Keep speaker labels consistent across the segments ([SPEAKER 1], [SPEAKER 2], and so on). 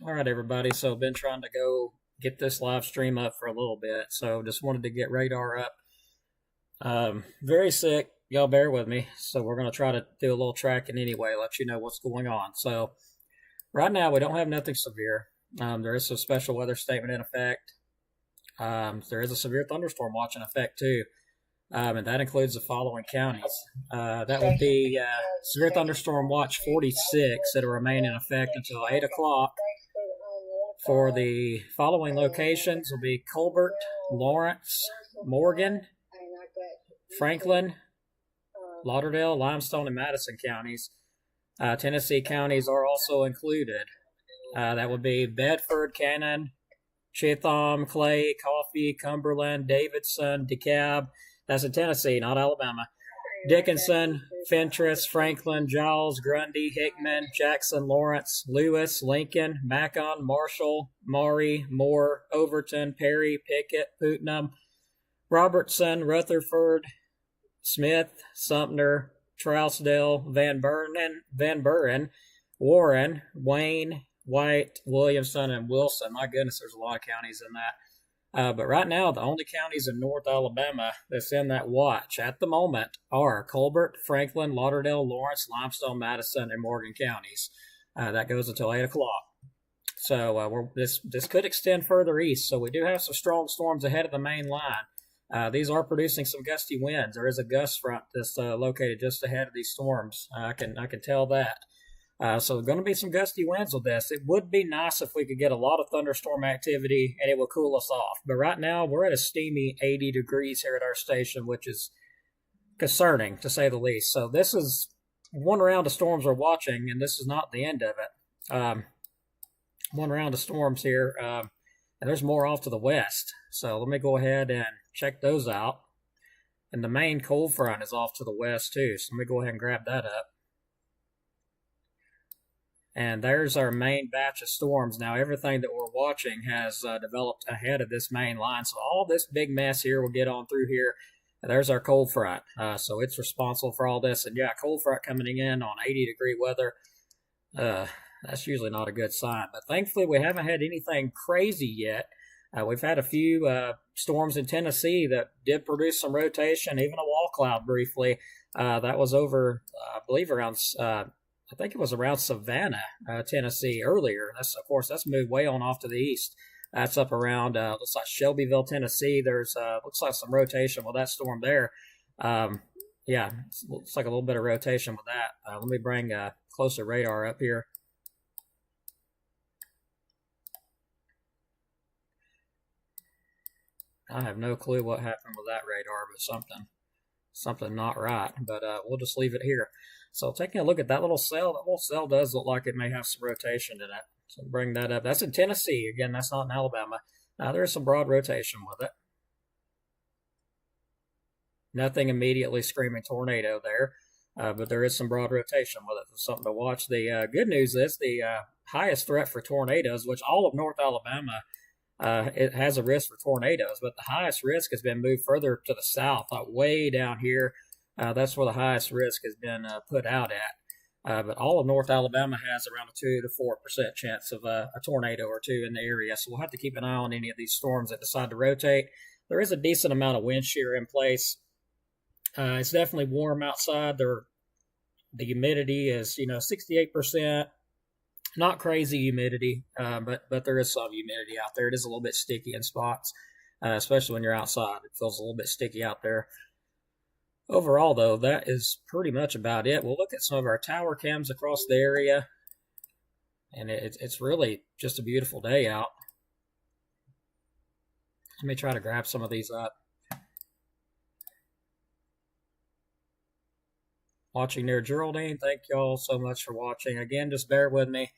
[SPEAKER 1] All right, everybody. So, been trying to go get this live stream up for a little bit. So, just wanted to get radar up. Very sick. Y'all bear with me. So, we're going to try to do a little tracking anyway, let you know what's going on. So, right now, we don't have nothing severe. There is a special weather statement in effect. There is a severe thunderstorm watch in effect, too. And that includes the following counties. That would be severe thunderstorm watch 46 that'll remain in effect until 8 o'clock. For the following locations will be Colbert, Lawrence, Morgan, Franklin, Lauderdale, Limestone, and Madison counties. Tennessee counties are also included. That would be Bedford, Cannon, Chatham, Clay, Coffee, Cumberland, Davidson, DeKalb. That's in Tennessee, not Alabama. Dickinson, Fentress, Franklin, Giles, Grundy, Hickman, Jackson, Lawrence, Lewis, Lincoln, Macon, Marshall, Maury, Moore, Overton, Perry, Pickett, Putnam, Robertson, Rutherford, Smith, Sumter, Trousdale, Van Buren, Warren, Wayne, White, Williamson, and Wilson. My goodness, there's a lot of counties in that. But right now, the only counties in North Alabama that's in that watch at the moment are Colbert, Franklin, Lauderdale, Lawrence, Limestone, Madison, and Morgan counties. That goes until 8 o'clock. So this could extend further east. So we do have some strong storms ahead of the main line. These are producing some gusty winds. There is a gust front that's located just ahead of these storms. I can tell that. So going to be some gusty winds with this. It would be nice if we could get a lot of thunderstorm activity and it will cool us off. But right now we're at a steamy 80 degrees here at our station, which is concerning to say the least. So this is one round of storms we're watching, and this is not the end of it. One round of storms here, and there's more off to the west. So let me go ahead and check those out. And the main cold front is off to the west too. So let me go ahead and grab that up. And there's our main batch of storms. Now, everything that we're watching has developed ahead of this main line. So all this big mess here will get on through here. And there's our cold front. So it's responsible for all this. And yeah, cold front coming in on 80-degree weather. That's usually not a good sign. But thankfully, we haven't had anything crazy yet. We've had a few storms in Tennessee that did produce some rotation, even a wall cloud briefly. That was over, I believe, around... I think it was around Savannah, Tennessee earlier. That's moved way on off to the east. That's up around, looks like Shelbyville, Tennessee. There's, looks like some rotation with that storm there. Yeah, looks like a little bit of rotation with that. Let me bring a closer radar up here. I have no clue what happened with that radar, but something not right. But we'll just leave it here. So taking a look at that little cell does look like it may have some rotation in it. So bring that up. That's in Tennessee. Again, that's not in Alabama. There is some broad rotation with it. Nothing immediately screaming tornado there, but there is some broad rotation with it. It's something to watch. The good news is the highest threat for tornadoes, which all of North Alabama, it has a risk for tornadoes, but the highest risk has been moved further to the south, like way down here. That's where the highest risk has been put out at. But all of North Alabama has around a 2 to 4% chance of a tornado or two in the area. So we'll have to keep an eye on any of these storms that decide to rotate. There is a decent amount of wind shear in place. It's definitely warm outside. The humidity is, 68%. Not crazy humidity, but there is some humidity out there. It is a little bit sticky in spots, especially when you're outside. It feels a little bit sticky out there. Overall, though, that is pretty much about it. We'll look at some of our tower cams across the area, and it's really just a beautiful day out. Let me try to grab some of these up. Watching near Geraldine, thank y'all so much for watching. Again, just bear with me.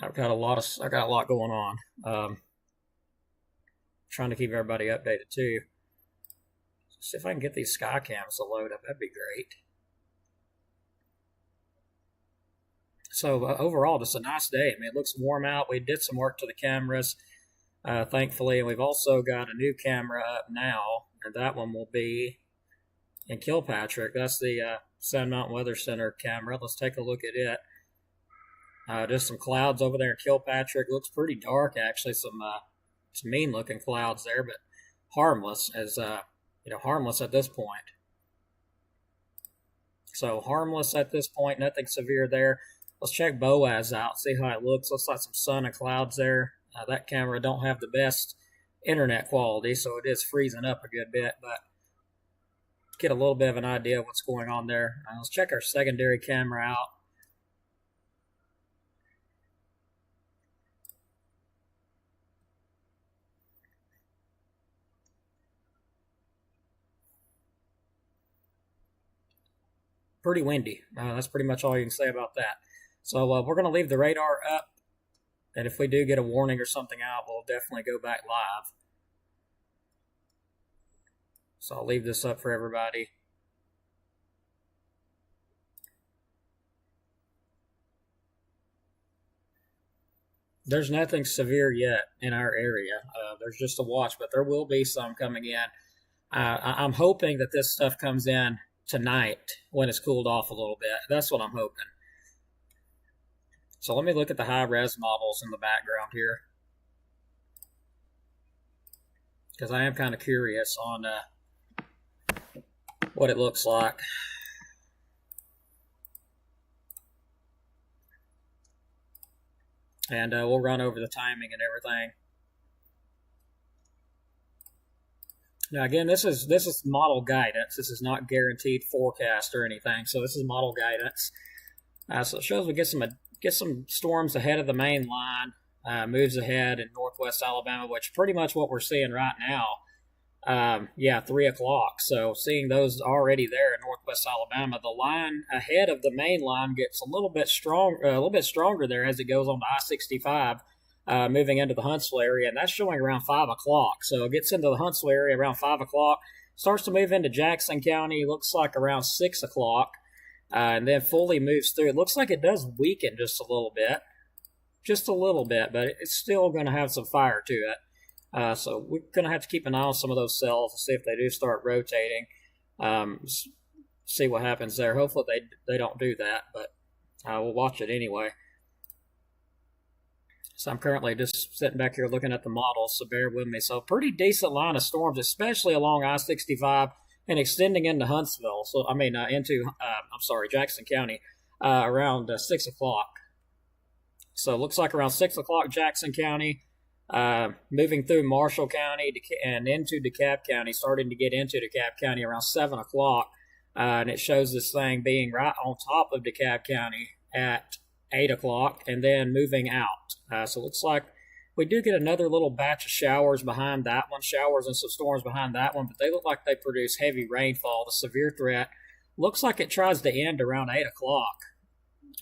[SPEAKER 1] I got a lot going on. Trying to keep everybody updated too. See if I can get these sky cams to load up. That'd be great. So overall, just a nice day. I mean, it looks warm out. We did some work to the cameras, thankfully, and we've also got a new camera up now, and that one will be in Kilpatrick. That's the Sand Mountain Weather Center camera. Let's take a look at it. Just some clouds over there in Kilpatrick. Looks pretty dark, actually. Some mean looking clouds there, but harmless harmless at this point. So harmless at this point, nothing severe there. Let's check Boaz out, see how it looks. Looks like some sun and clouds there. That camera don't have the best internet quality, so it is freezing up a good bit, but get a little bit of an idea of what's going on there. Let's check our secondary camera out. Pretty windy. That's pretty much all you can say about that. So we're going to leave the radar up, and if we do get a warning or something out, we'll definitely go back live. So I'll leave this up for everybody. There's nothing severe yet in our area. There's just a watch, but there will be some coming in. I'm hoping that this stuff comes in tonight when it's cooled off a little bit. That's what I'm hoping. So let me look at the high-res models in the background here, because I am kind of curious on what it looks like. And we'll run over the timing and everything. Now again, this is model guidance. This is not guaranteed forecast or anything. So this is model guidance. So it shows we get some storms ahead of the main line. Moves ahead in northwest Alabama, which pretty much what we're seeing right now. 3 o'clock. So seeing those already there in northwest Alabama, the line ahead of the main line gets a little bit stronger there as it goes on to I-65. Moving into the Huntsville area, and that's showing around 5 o'clock. So it gets into the Huntsville area around 5 o'clock, starts to move into Jackson County, looks like around 6 o'clock, and then fully moves through. It looks like it does weaken just a little bit, but it's still going to have some fire to it. So we're going to have to keep an eye on some of those cells to see if they do start rotating, see what happens there. Hopefully they don't do that, but we'll watch it anyway. So I'm currently just sitting back here looking at the models, so bear with me. So pretty decent line of storms, especially along I-65 and extending into Huntsville. So Jackson County, around 6 o'clock. So it looks like around 6 o'clock Jackson County, moving through Marshall County and into DeKalb County, starting to get into DeKalb County around 7 o'clock. And it shows this thing being right on top of DeKalb County at 8 o'clock, and then moving out. So it looks like we do get another little batch of showers behind that one, showers and some storms behind that one, but they look like they produce heavy rainfall. The severe threat looks like it tries to end around 8 o'clock.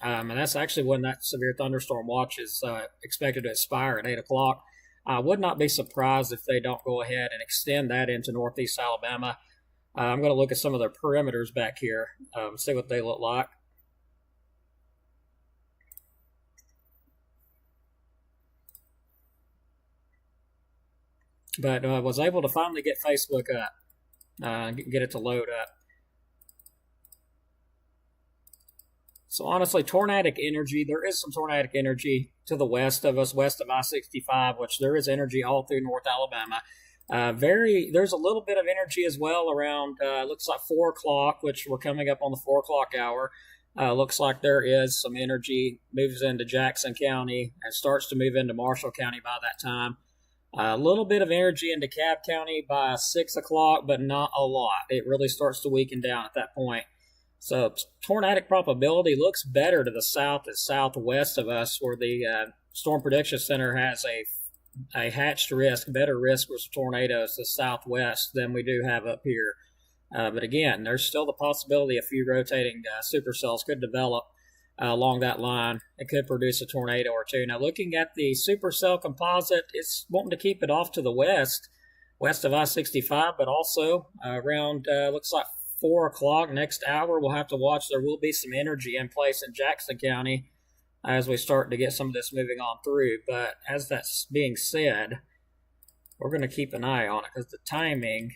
[SPEAKER 1] And that's actually when that severe thunderstorm watch is expected to expire at 8 o'clock. I would not be surprised if they don't go ahead and extend that into northeast Alabama. I'm going to look at some of their perimeters back here, see what they look like. But was able to finally get Facebook up, get it to load up. So honestly, tornadic energy, there is some tornadic energy to the west of us, west of I-65, which there is energy all through North Alabama. There's a little bit of energy as well around, looks like 4 o'clock, which we're coming up on the 4 o'clock hour. Looks like there is some energy, moves into Jackson County and starts to move into Marshall County by that time. A little bit of energy in DeKalb County by 6 o'clock, but not a lot. It really starts to weaken down at that point. So tornadic probability looks better to the south and southwest of us, where the Storm Prediction Center has a hatched risk, better risk for tornadoes to the southwest than we do have up here. But again, there's still the possibility a few rotating supercells could develop along that line. It could produce a tornado or two. Now, looking at the supercell composite, it's wanting to keep it off to the west of I-65, but also around, looks like 4 o'clock next hour, we'll have to watch. There will be some energy in place in Jackson County as we start to get some of this moving on through. But as that's being said, we're going to keep an eye on it, because the timing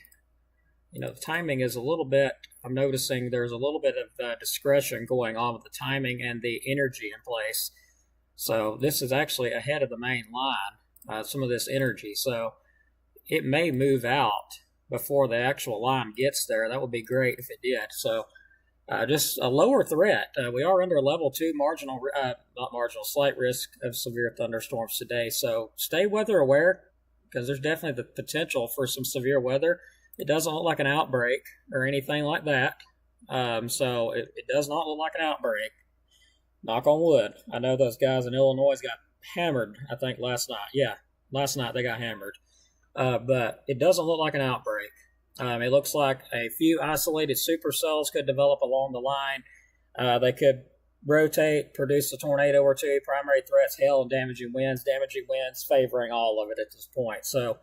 [SPEAKER 1] is a little bit, I'm noticing there's a little bit of discretion going on with the timing and the energy in place. So this is actually ahead of the main line, some of this energy. So it may move out before the actual line gets there. That would be great if it did. So just a lower threat. We are under level 2 marginal, not marginal, slight risk of severe thunderstorms today. So stay weather aware because there's definitely the potential for some severe weather. It doesn't look like an outbreak or anything like that. So it does not look like an outbreak. Knock on wood. I know those guys in Illinois got hammered, I think, last night. Yeah, last night they got hammered. But it doesn't look like an outbreak. It looks like a few isolated supercells could develop along the line. They could rotate, produce a tornado or two. Primary threats, hail and damaging winds. Damaging winds favoring all of it at this point. So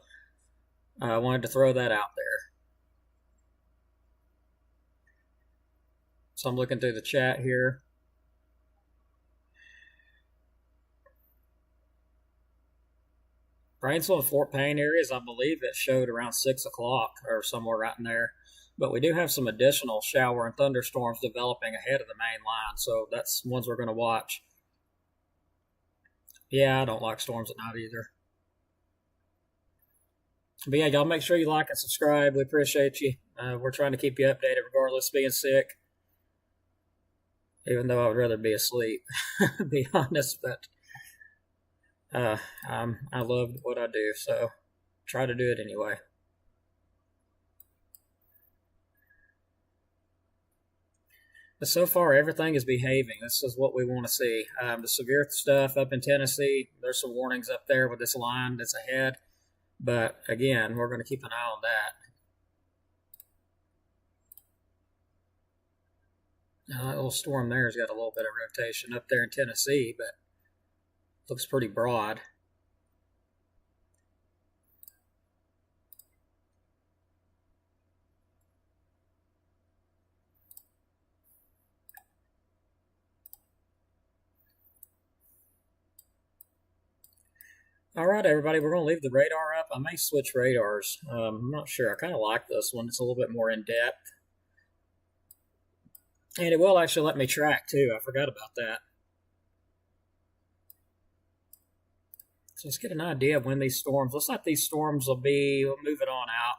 [SPEAKER 1] I wanted to throw that out there. So I'm looking through the chat here. Brainsville and Fort Payne areas, I believe it showed around 6 o'clock or somewhere right in there. But we do have some additional shower and thunderstorms developing ahead of the main line, so that's ones we're going to watch. Yeah, I don't like storms at night either. But yeah, y'all make sure you like and subscribe. We appreciate you. We're trying to keep you updated regardless of being sick. Even though I would rather be asleep, to be honest, but I love what I do, so try to do it anyway. But so far, everything is behaving. This is what we want to see. The severe stuff up in Tennessee, there's some warnings up there with this line that's ahead. But again, we're going to keep an eye on that. Now, that little storm there has got a little bit of rotation up there in Tennessee, but looks pretty broad. All right, everybody, we're going to leave the radar up. I may switch radars. I'm not sure. I kind of like this one. It's a little bit more in-depth. And it will actually let me track, too. I forgot about that. So let's get an idea of when these storms, looks like these storms will be, we'll move it on out.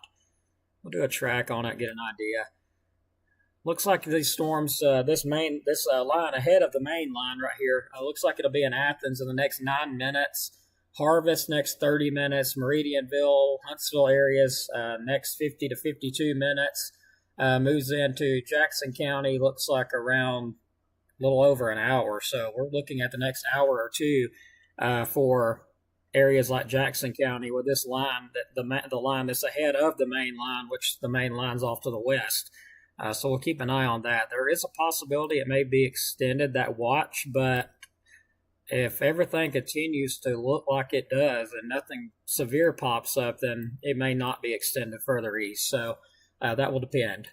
[SPEAKER 1] We'll do a track on it, get an idea. Looks like these storms, this line ahead of the main line right here, looks like it'll be in Athens in the next 9 minutes. Harvest next 30 minutes. Meridianville, Huntsville areas next 50 to 52 minutes. Moves into Jackson County, looks like around a little over an hour. So we're looking at the next hour or two for areas like Jackson County with this line, the line that's ahead of the main line, which the main line's off to the west. So we'll keep an eye on that. There is a possibility it may be extended, that watch, but if everything continues to look like it does and nothing severe pops up, then it may not be extended further east. So that will depend.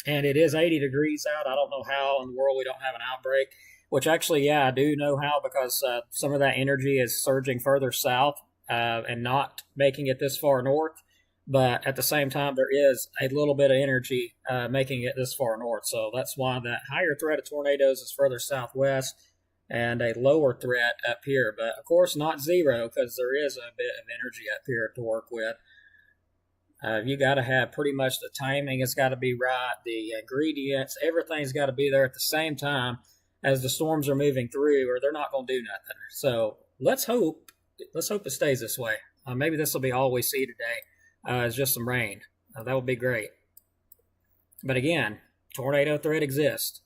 [SPEAKER 1] And it is 80 degrees out. I don't know how in the world we don't have an outbreak, which actually, yeah, I do know how, because some of that energy is surging further south and not making it this far north. But at the same time, there is a little bit of energy making it this far north. So that's why that higher threat of tornadoes is further southwest and a lower threat up here. But, of course, not zero, because there is a bit of energy up here to work with. You got to have pretty much the timing. It's got to be right. The ingredients, everything's got to be there at the same time as the storms are moving through, or they're not going to do nothing. So let's hope it stays this way. Maybe this will be all we see today. Is just some rain. That would be great. But again, tornado threat exists.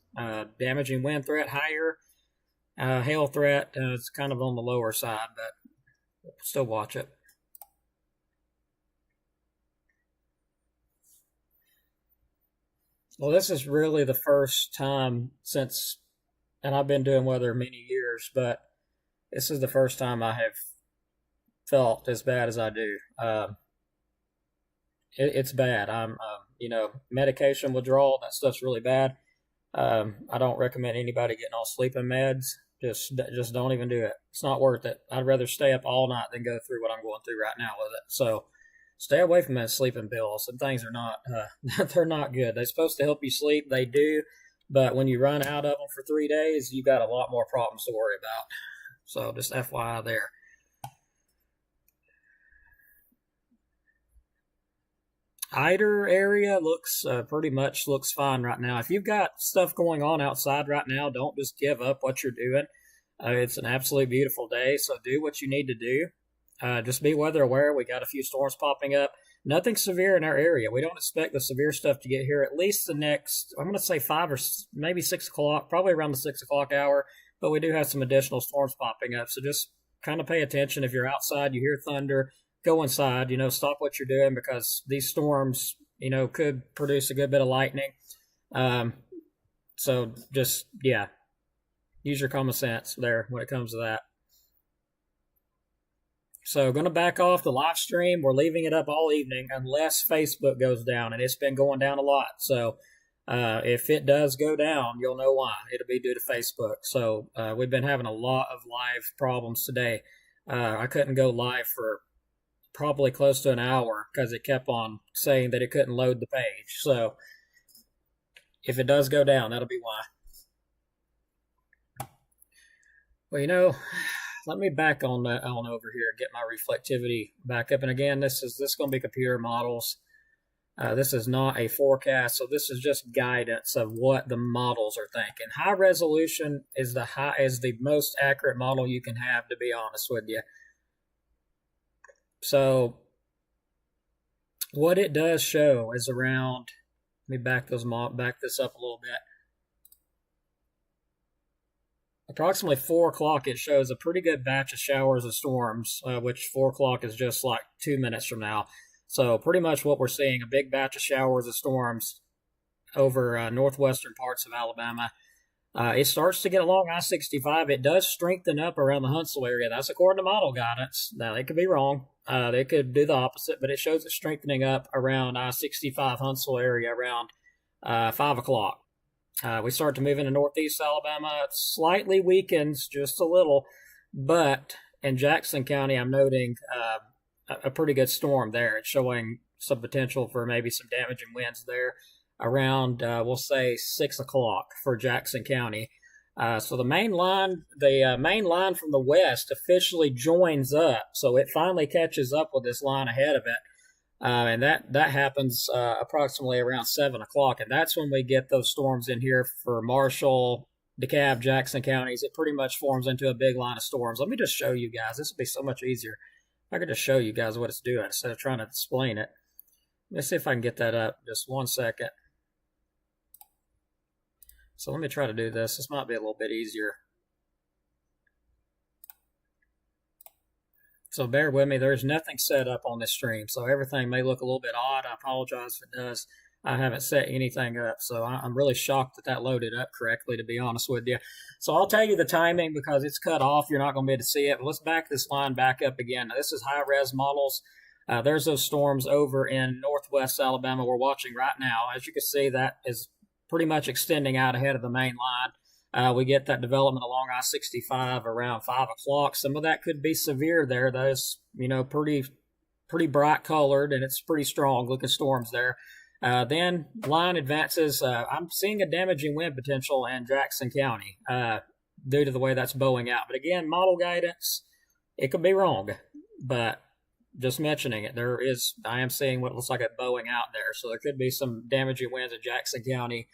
[SPEAKER 1] Damaging wind threat higher. Hail threat is kind of on the lower side, but we'll still watch it. Well, this is really the first time since, and I've been doing weather many years, but this is the first time I have felt as bad as I do. It's bad. I'm, medication withdrawal, that stuff's really bad. I don't recommend anybody getting all sleeping meds. Just don't even do it. It's not worth it. I'd rather stay up all night than go through what I'm going through right now with it. So stay away from those sleeping pills. Some things are not, they're not good. They're supposed to help you sleep. They do, But when you run out of them for 3 days, you got a lot more problems to worry about. So just FYI there. Eider area looks pretty much looks fine right now. If you've got stuff going on outside right now, don't just give up what you're doing. It's an absolutely beautiful day, so do what you need to do. Just be weather aware. We got a few storms popping up. Nothing severe in our area. We don't expect the severe stuff to get here at least the next, I'm going to say 5 or maybe 6 o'clock, probably around the 6 o'clock hour. But we do have some additional storms popping up. So just kind of pay attention. If you're outside, you hear thunder, go inside, stop what you're doing because these storms, could produce a good bit of lightning. So just, yeah, use your common sense there when it comes to that. So going to back off the live stream. We're leaving it up all evening unless Facebook goes down, and it's been going down a lot. So if it does go down, you'll know why. It'll be due to Facebook. So we've been having a lot of live problems today. I couldn't go live for probably close to an hour because it kept on saying that it couldn't load the page. So if it does go down, that'll be why. Well, let me back on over here, get my reflectivity back up. And again, this is going to be computer models. This is not a forecast, so this is just guidance of what the models are thinking. High resolution is the most accurate model you can have, to be honest with you. So what it does show is around. Let me back this up a little bit. Approximately 4 o'clock, it shows a pretty good batch of showers and storms, which 4 o'clock is just like 2 minutes from now. So pretty much what we're seeing, a big batch of showers and storms over northwestern parts of Alabama. It starts to get along I-65. It does strengthen up around the Huntsville area. That's according to model guidance. Now, they could be wrong. They could do the opposite, but it shows it strengthening up around I-65 Huntsville area around 5 o'clock. We start to move into northeast Alabama. It slightly weakens just a little, but in Jackson County, I'm noting a pretty good storm there. It's showing some potential for maybe some damaging winds there around, we'll say, 6 o'clock for Jackson County. So the main line from the west officially joins up, so it finally catches up with this line ahead of it. And that happens approximately around 7 o'clock, and that's when we get those storms in here for Marshall, DeKalb, Jackson counties. It pretty much forms into a big line of storms. Let me just show you guys. This would be so much easier if I could just show you guys what it's doing instead of trying to explain it. Let's see if I can get that up. Just 1 second. So let me try to do this. This might be a little bit easier. So bear with me. There's nothing set up on this stream, so everything may look a little bit odd. I apologize if it does. I haven't set anything up, so I'm really shocked that loaded up correctly, to be honest with you. So I'll tell you the timing because it's cut off. You're not going to be able to see it. But let's back this line back up again. Now, this is high-res models. There's those storms over in northwest Alabama we're watching right now. As you can see, that is pretty much extending out ahead of the main line. We get that development along I-65 around 5 o'clock. Some of that could be severe there. Those, pretty bright colored, and it's pretty strong looking storms there. Then line advances. I'm seeing a damaging wind potential in Jackson County due to the way that's bowing out. But again, model guidance, it could be wrong, but just mentioning it, I am seeing what looks like a bowing out there. So there could be some damaging winds in Jackson County,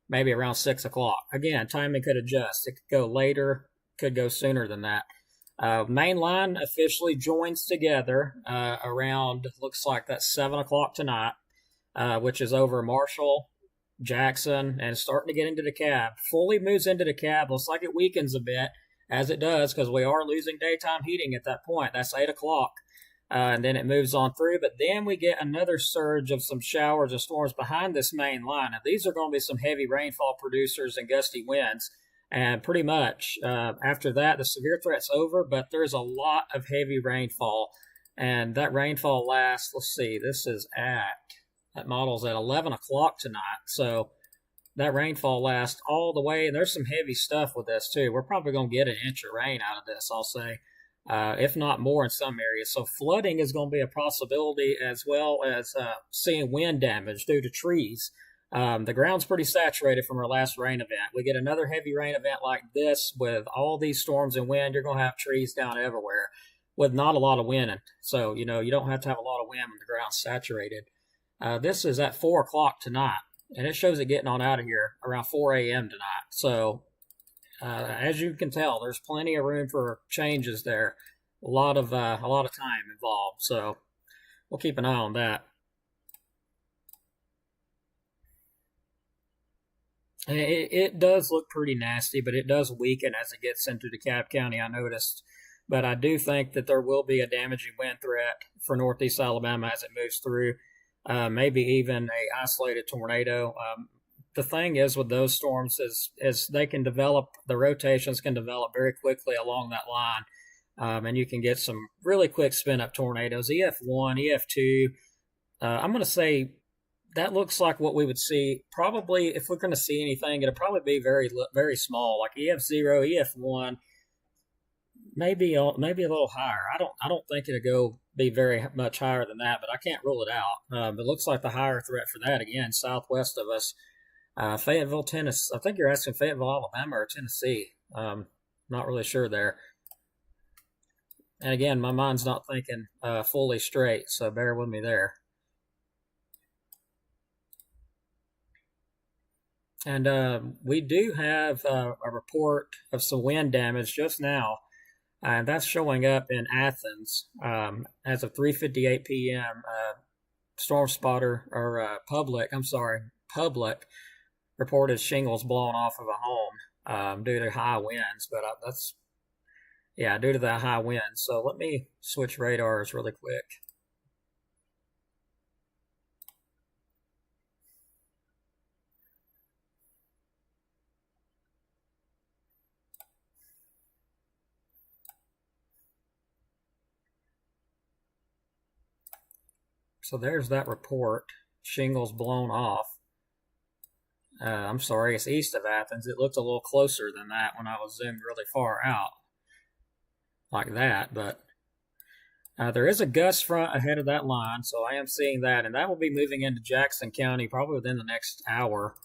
[SPEAKER 1] maybe around 6 o'clock. Again, timing could adjust. It could go later, could go sooner than that. Main line officially joins together around, looks like that's 7 o'clock tonight, which is over Marshall, Jackson, and starting to get into DeKalb. Fully moves into DeKalb. Looks like it weakens a bit, as it does, because we are losing daytime heating at that point. That's 8 o'clock. And then it moves on through. But then we get another surge of some showers and storms behind this main line. Now, these are going to be some heavy rainfall producers and gusty winds. And pretty much after that, the severe threat's over, but there's a lot of heavy rainfall. And that rainfall lasts, let's see, that model's at 11 o'clock tonight. So that rainfall lasts all the way. And there's some heavy stuff with this, too. We're probably going to get an inch of rain out of this, I'll say. If not more in some areas. So flooding is going to be a possibility, as well as seeing wind damage due to trees. The ground's pretty saturated from our last rain event. We get another heavy rain event like this with all these storms and wind, you're going to have trees down everywhere with not a lot of wind. So, you don't have to have a lot of wind when the ground's saturated. This is at 4 o'clock tonight, and it shows it getting on out of here around 4 a.m. tonight. So, as you can tell, there's plenty of room for changes there. A lot of time involved. So, we'll keep an eye on that. It does look pretty nasty, but it does weaken as it gets into DeKalb County, I noticed. But I do think that there will be a damaging wind threat for northeast Alabama as it moves through, maybe even a isolated tornado. The thing is with those storms is they can develop, the rotations can develop very quickly along that line, and you can get some really quick spin-up tornadoes, EF1, EF2. I'm going to say that looks like what we would see. Probably, if we're going to see anything, it'll probably be very, very small, like EF0, EF1, maybe a little higher. I don't think it'll go be very much higher than that, but I can't rule it out. It looks like the higher threat for that, again, southwest of us, Fayetteville, Tennessee. I think you're asking Fayetteville, Alabama, or Tennessee. Not really sure there. And again, my mind's not thinking fully straight, so bear with me there. And we do have a report of some wind damage just now, and that's showing up in Athens as of 3:58 p.m. Storm Spotter or Public reported shingles blown off of a home due to high winds. But due to the high winds. So let me switch radars really quick. So there's that report, shingles blown off. I'm sorry, it's east of Athens. It looked a little closer than that when I was zoomed really far out, like that. But there is a gust front ahead of that line, so I am seeing that, and that will be moving into Jackson County probably within the next hour.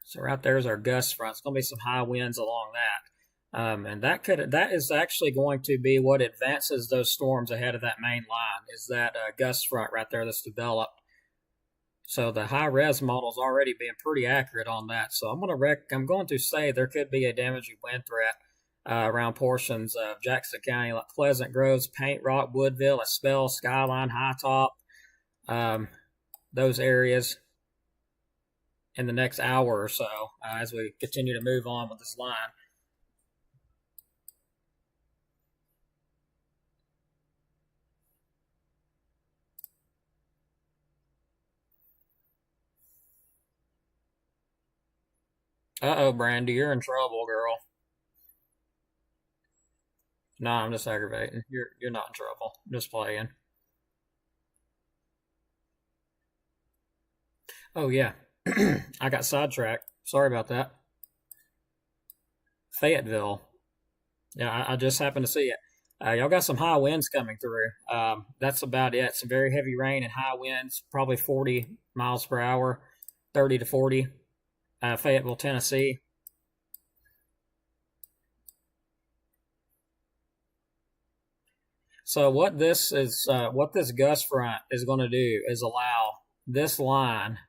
[SPEAKER 1] So right there's our gust front. It's going to be some high winds along that. And that is actually going to be what advances those storms ahead of that main line, is that gust front right there that's developed. So the high res model's already being pretty accurate on that. So I'm going to say there could be a damaging wind threat around portions of Jackson County, like Pleasant Groves, Paint Rock, Woodville, Espell, Skyline, High Top, those areas in the next hour or so as we continue to move on with this line. Uh-oh, Brandy, you're in trouble, girl. No, I'm just aggravating. You're not in trouble. I'm just playing. Oh yeah. I got sidetracked. Sorry about that. Fayetteville. Yeah, I just happened to see it. Y'all got some high winds coming through. That's about it. Some very heavy rain and high winds, probably 40 miles per hour, 30 to 40. Fayetteville, Tennessee. So what this gust front is going to do is allow this line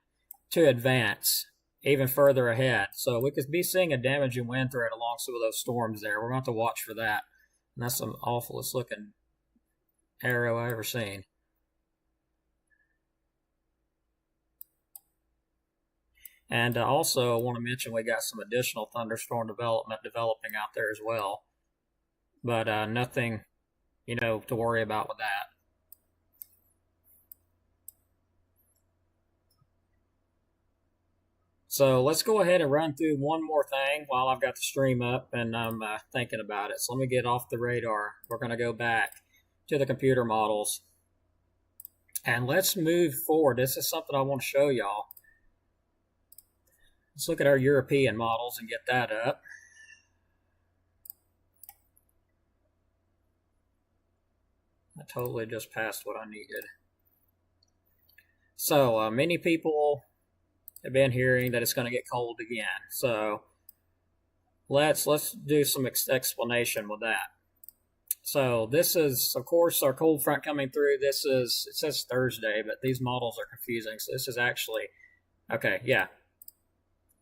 [SPEAKER 1] to advance even further ahead. So we could be seeing a damaging wind threat along some of those storms there. We're going to have to watch for that. And that's some awfulest looking arrow I ever seen. And also, I want to mention we got some additional thunderstorm developing out there as well. But nothing, to worry about with that. So let's go ahead and run through one more thing while I've got the stream up and I'm thinking about it. So let me get off the radar. We're going to go back to the computer models. And let's move forward. This is something I want to show y'all. Let's look at our European models and get that up. I totally just passed what I needed. So many people I've been hearing that it's going to get cold again. So let's do some explanation with that. So this is, of course, our cold front coming through. This is, it says Thursday, but these models are confusing. So this is actually, okay, yeah.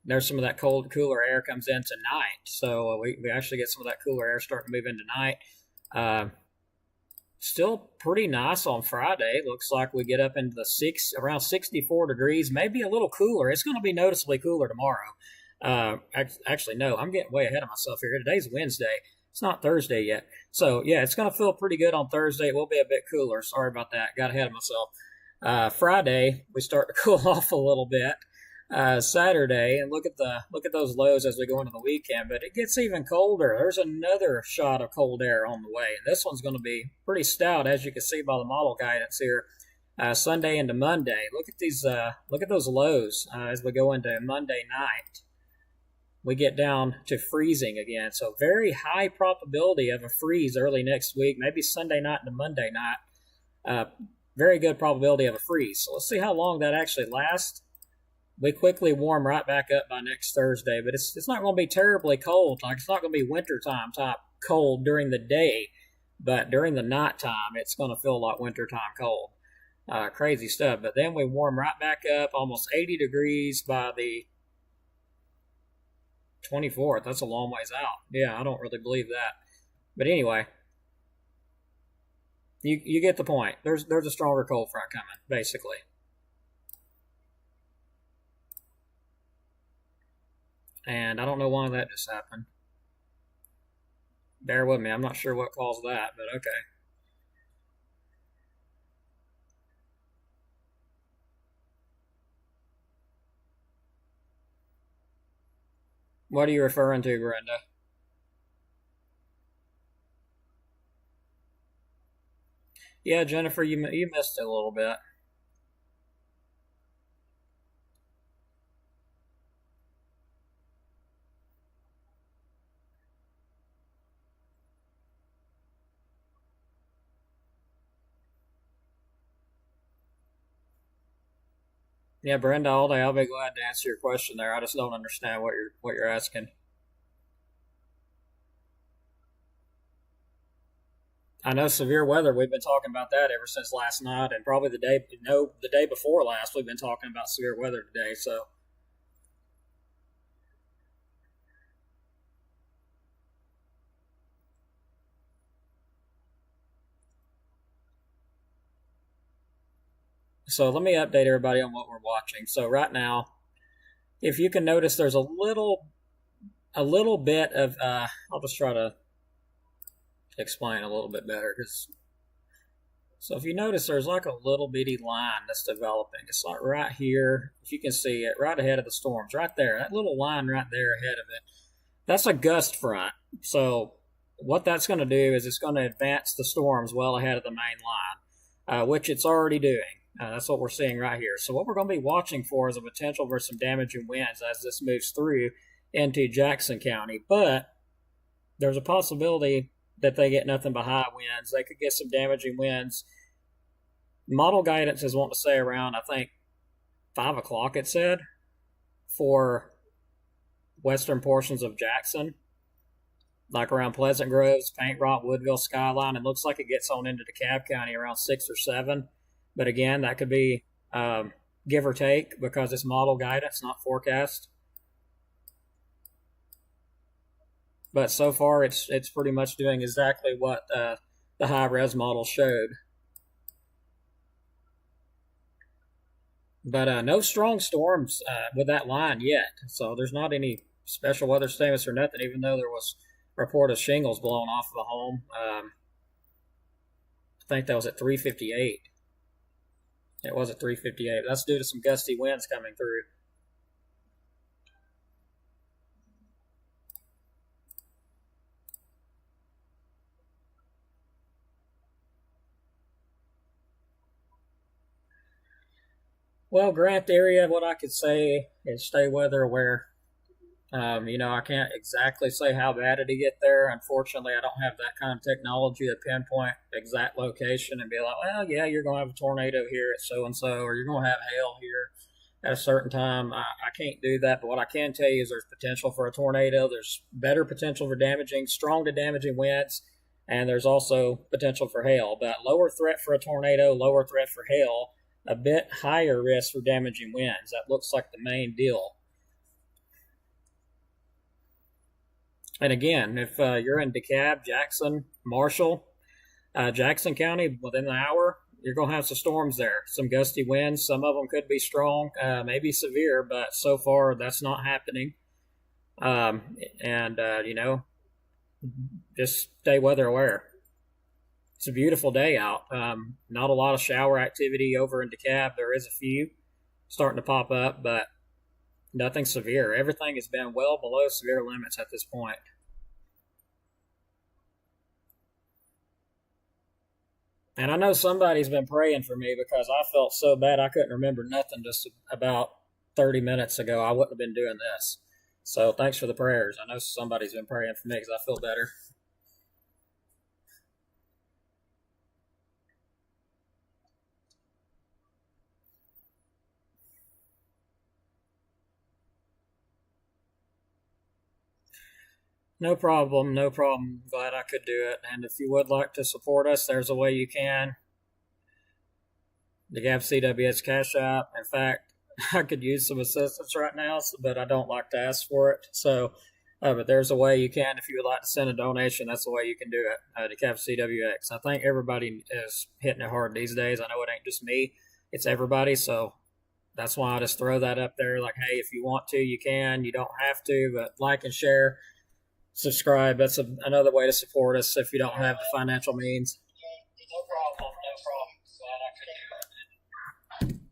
[SPEAKER 1] There's some of that cold, cooler air comes in tonight. So we actually get some of that cooler air starting to move in tonight. Still pretty nice on Friday. Looks like we get up into the around 64 degrees, maybe a little cooler. It's going to be noticeably cooler tomorrow. Actually, no, I'm getting way ahead of myself here. Today's Wednesday. It's not Thursday yet. So, yeah, it's going to feel pretty good on Thursday. It will be a bit cooler. Sorry about that. Got ahead of myself. Friday, we start to cool off a little bit. Saturday, and look at those lows as we go into the weekend, but it gets even colder. There's another shot of cold air on the way, and this one's going to be pretty stout, as you can see by the model guidance here. Sunday into Monday. Look at those lows as we go into Monday night. We get down to freezing again, so very high probability of a freeze early next week, maybe Sunday night into Monday night. Very good probability of a freeze. So let's see how long that actually lasts. We quickly warm right back up by next Thursday, but it's not going to be terribly cold. Like, it's not going to be wintertime type cold during the day, but during the nighttime, it's going to feel like wintertime cold. Crazy stuff. But then we warm right back up, almost 80 degrees by the 24th. That's a long ways out. Yeah, I don't really believe that. But anyway, you get the point. There's a stronger cold front coming, basically. And I don't know why that just happened. Bear with me. I'm not sure what caused that, but okay. What are you referring to, Brenda? Yeah, Jennifer, you missed it a little bit. Yeah, Brenda, all day. I'll be glad to answer your question there. I just don't understand what you're asking. I know severe weather. We've been talking about that ever since last night, and probably the day before last. We've been talking about severe weather today. So let me update everybody on what we're watching. So right now, if you can notice, there's a little bit of. I'll just try to explain a little bit better. So if you notice, there's like a little bitty line that's developing. It's like right here, if you can see it, right ahead of the storms, right there. That little line right there ahead of it, that's a gust front. So what that's going to do is it's going to advance the storms well ahead of the main line, which it's already doing. That's what we're seeing right here. So what we're going to be watching for is a potential for some damaging winds as this moves through into Jackson County. But there's a possibility that they get nothing but high winds. They could get some damaging winds. Model guidance is wanting to say around, I think, 5 o'clock, it said, for western portions of Jackson, like around Pleasant Groves, Paint Rock, Woodville, Skyline. It looks like it gets on into DeKalb County around 6 or 7. But again, that could be give or take because it's model guidance, not forecast. But so far, it's pretty much doing exactly what the high-res model showed. But no strong storms with that line yet. So there's not any special weather statements or nothing, even though there was a report of shingles blown off of the home. I think that was at 3:58. It was at 3:58. That's due to some gusty winds coming through. Well, Grant area, what I could say is stay weather aware. I can't exactly say how bad it'll get there. Unfortunately, I don't have that kind of technology to pinpoint exact location and be like, well, yeah, you're going to have a tornado here at so and so, or you're going to have hail here. at a certain time. I can't do that, but what I can tell you is there's potential for a tornado. There's better potential for damaging, strong to damaging winds, and there's also potential for hail. But lower threat for a tornado, lower threat for hail, a bit higher risk for damaging winds. That looks like the main deal. And again, if you're in DeKalb, Jackson, Marshall, Jackson County, within an hour, you're going to have some storms there. Some gusty winds. Some of them could be strong, maybe severe, but so far that's not happening. And just stay weather aware. It's a beautiful day out. Not a lot of shower activity over in DeKalb. There is a few starting to pop up, but nothing severe. Everything has been well below severe limits at this point. And I know somebody's been praying for me because I felt so bad I couldn't remember nothing just about 30 minutes ago. I wouldn't have been doing this. So thanks for the prayers. I know somebody's been praying for me because I feel better. No problem. No problem. Glad I could do it. And if you would like to support us, there's a way you can. The Gap CWS Cash App. In fact, I could use some assistance right now, but I don't like to ask for it. So, but there's a way you can if you would like to send a donation. That's the way you can do it. To Cap CWX. I think everybody is hitting it hard these days. I know it ain't just me; it's everybody. So that's why I just throw that up there. Like, hey, if you want to, you can. You don't have to, but like and share, subscribe. That's another way to support us if you don't have the financial means. No problem. No problem. Glad I could do it.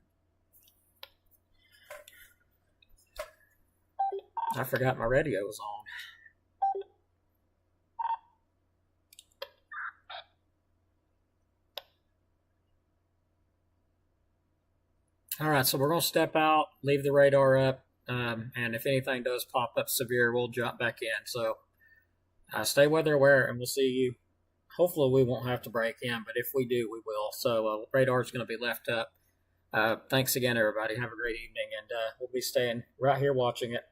[SPEAKER 1] I forgot my radio was on. All right, so we're going to step out, leave the radar up, and if anything does pop up severe, we'll jump back in. So stay weather aware, and we'll see you. Hopefully, we won't have to break in, but if we do, we will. So radar is going to be left up. Thanks again, everybody. Have a great evening, and we'll be staying right here watching it.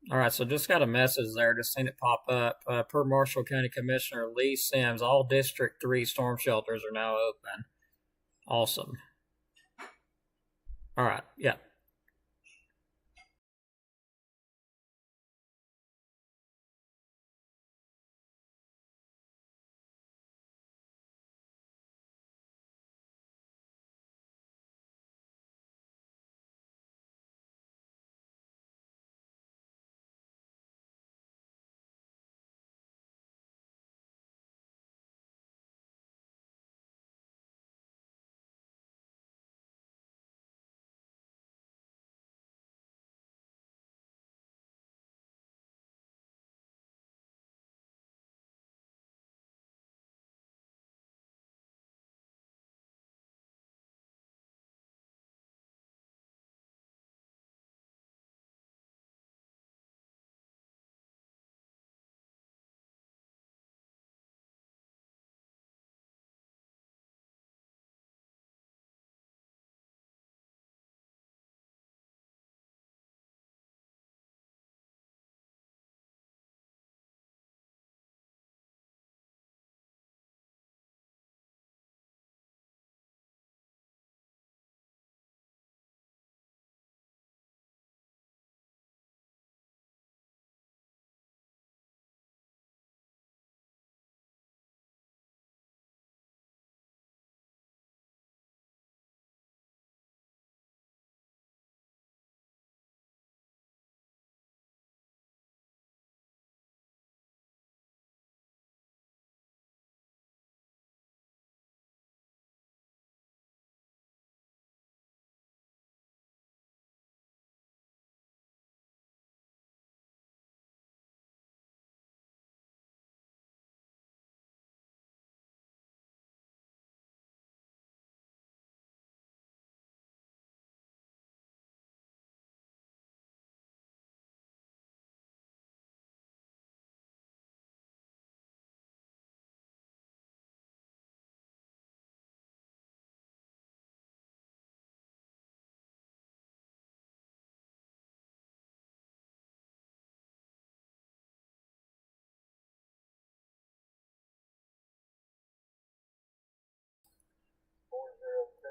[SPEAKER 1] All right, so just got a message there. Just seen it pop up. Per Marshall County Commissioner Lee Sims, all District 3 storm shelters are now open. Awesome. All right, yeah.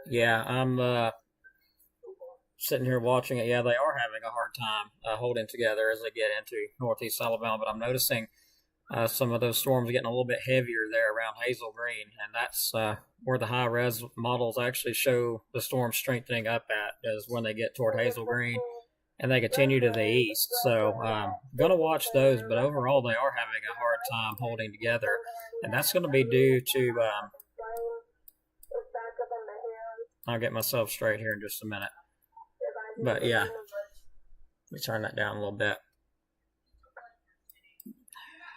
[SPEAKER 1] Yeah, I'm sitting here watching it. Yeah, they are having a hard time holding together as they get into northeast Alabama, but I'm noticing some of those storms getting a little bit heavier there around Hazel Green, and that's where the high res models actually show the storm strengthening up at, is when they get toward Hazel Green and they continue to the east. So gonna watch those, but overall they are having a hard time holding together, and that's going to be due to. I'll get myself straight here in just a minute, but yeah, let me turn that down a little bit.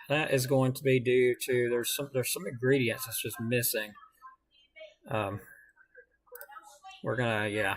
[SPEAKER 1] That is going to be due to there's some ingredients that's just missing. Um, we're gonna yeah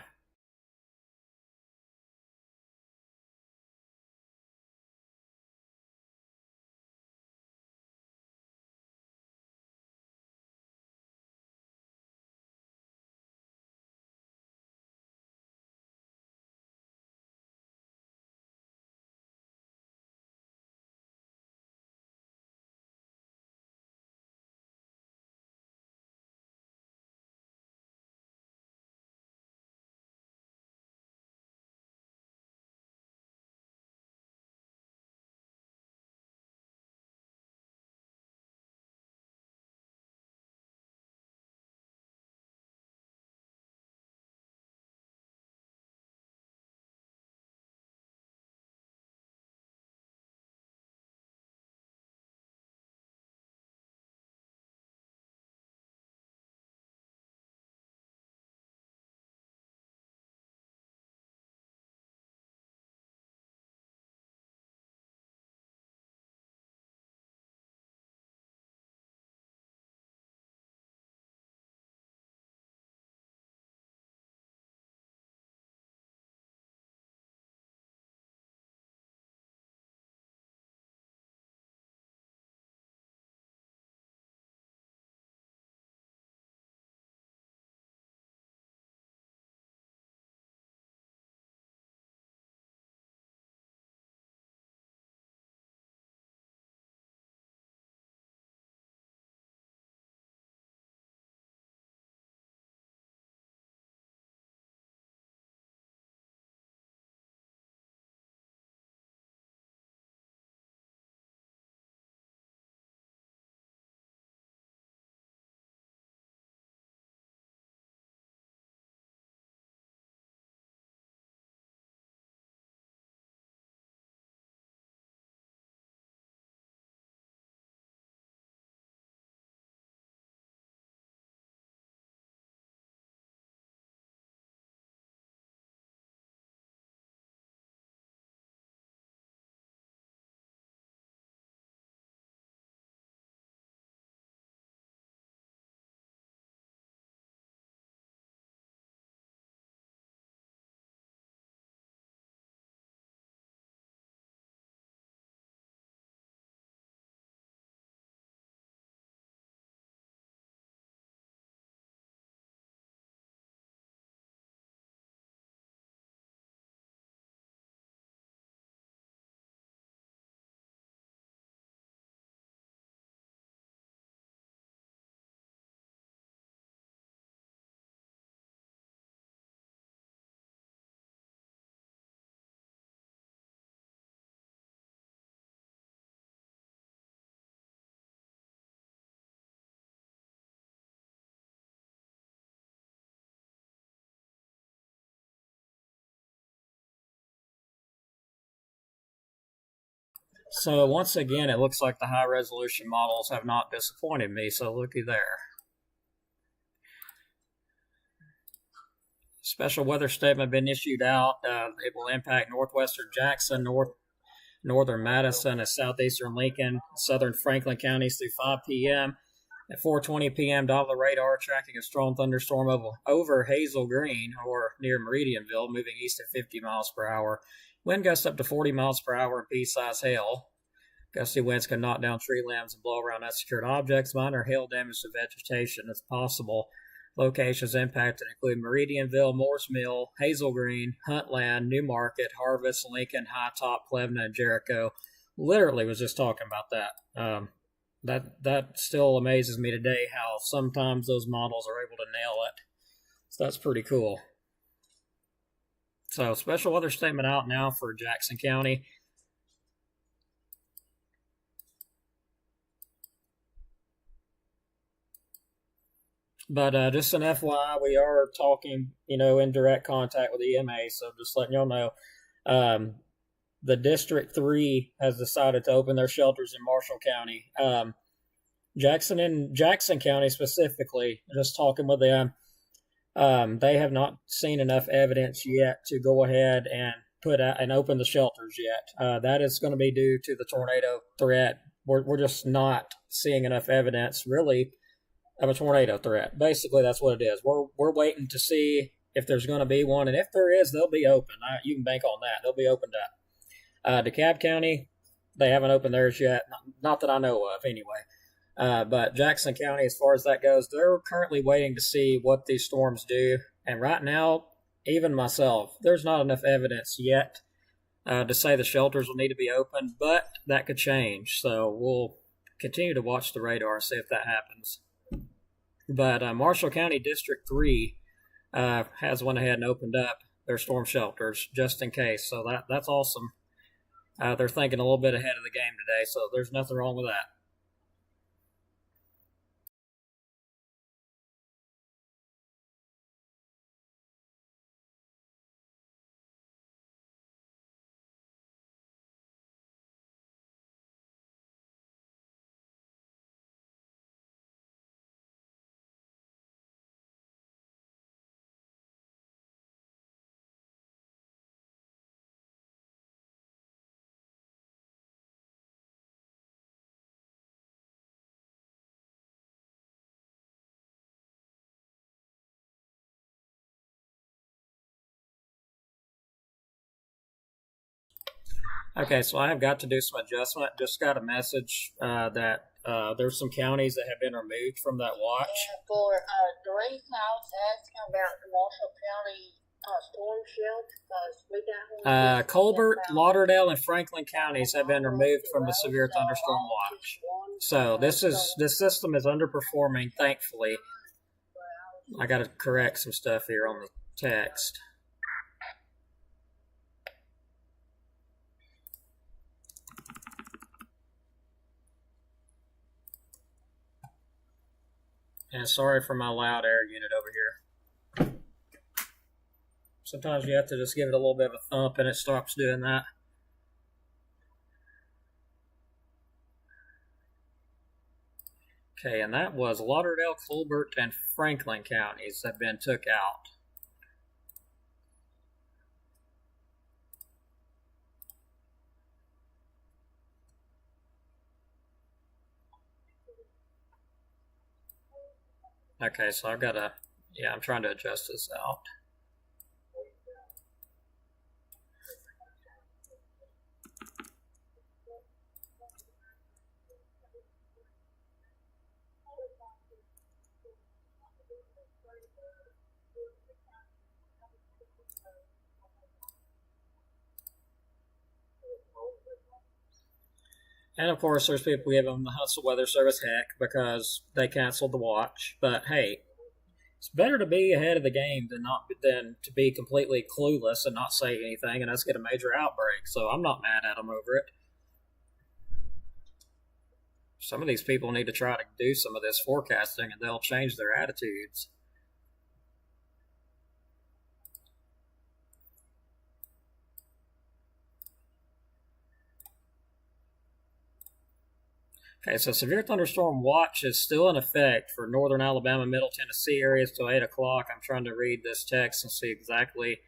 [SPEAKER 1] So once again, it looks like the high resolution models have not disappointed me. So looky there. Special weather statement been issued out. It will impact northwestern Jackson, northern Madison, and southeastern Lincoln, southern Franklin counties through 5 p.m. At 4:20 p.m., Doppler radar tracking a strong thunderstorm over Hazel Green or near Meridianville, moving east at 50 miles per hour. Wind gusts up to 40 miles per hour and pea-sized hail. Gusty winds can knock down tree limbs and blow around unsecured objects. Minor hail damage to vegetation is possible. Locations impacted include Meridianville, Moores Mill, Hazel Green, Huntland, New Market, Harvest, Lincoln, High Top, Plevna, and Jericho. Literally was just talking about that. That still amazes me today how sometimes those models are able to nail it. So that's pretty cool. So special weather statement out now for Jackson County. But just an FYI, we are talking, in direct contact with EMA. So just letting y'all know, the District 3 has decided to open their shelters in Marshall County. Jackson County specifically, just talking with them, they have not seen enough evidence yet to go ahead and put out and open the shelters yet. That is going to be due to the tornado threat. We're just not seeing enough evidence, really, of a tornado threat. Basically, that's what it is. We're waiting to see if there's going to be one, and if there is, they'll be open. You can bank on that. They'll be opened up. DeKalb County, they haven't opened theirs yet. Not that I know of, anyway. But Jackson County, as far as that goes, they're currently waiting to see what these storms do. And right now, even myself, there's not enough evidence yet to say the shelters will need to be open, but that could change. So we'll continue to watch the radar, see if that happens. But Marshall County District 3 has went ahead and opened up their storm shelters just in case. So that's awesome. They're thinking a little bit ahead of the game today, so there's nothing wrong with that. Okay, so I have got to do some adjustment. Just got a message that there's some counties that have been removed from that watch.
[SPEAKER 2] And for the reason I was asking about the Marshall County storm shelter, because we got one.
[SPEAKER 1] Colbert, Lauderdale, and Franklin counties have been removed from the severe thunderstorm watch. So this system is underperforming. Thankfully, I got to correct some stuff here on the text. And sorry for my loud air unit over here. Sometimes you have to just give it a little bit of a thump and it stops doing that. Okay, and that was Lauderdale, Colbert, and Franklin counties have been took out. Okay, so I've got to, I'm trying to adjust this out. And of course, there's people giving the Hudson Weather Service heck because they canceled the watch. But hey, it's better to be ahead of the game than to be completely clueless and not say anything and us get a major outbreak. So I'm not mad at them over it. Some of these people need to try to do some of this forecasting and they'll change their attitudes. Okay, so severe thunderstorm watch is still in effect for northern Alabama, middle Tennessee areas till 8 o'clock. I'm trying to read this text and see exactly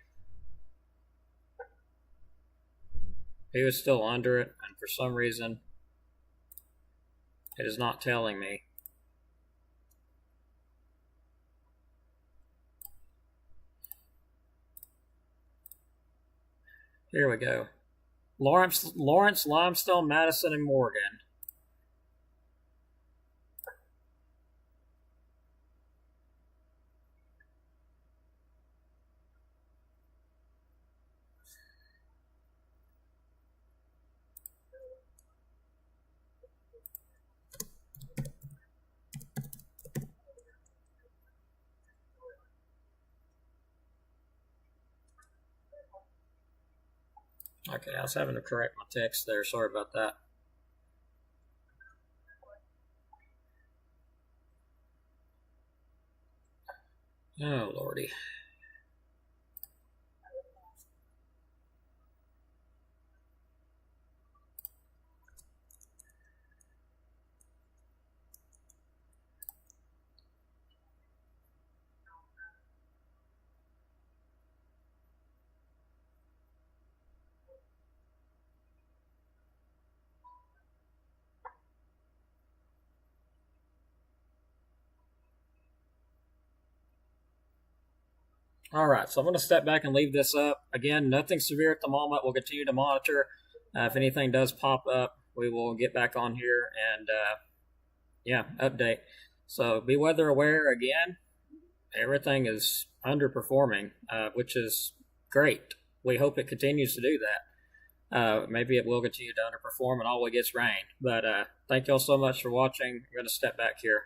[SPEAKER 1] who is still under it, and for some reason it is not telling me. Here we go. Lawrence, Limestone, Madison, and Morgan. Okay, I was having to correct my text there. Sorry about that. Oh, Lordy. All right, so I'm going to step back and leave this up. Again, nothing severe at the moment. We'll continue to monitor. If anything does pop up, we will get back on here and, update. So be weather aware again. Everything is underperforming, which is great. We hope it continues to do that. Maybe it will continue to underperform and all we get's rain. But thank y'all so much for watching. I'm going to step back here.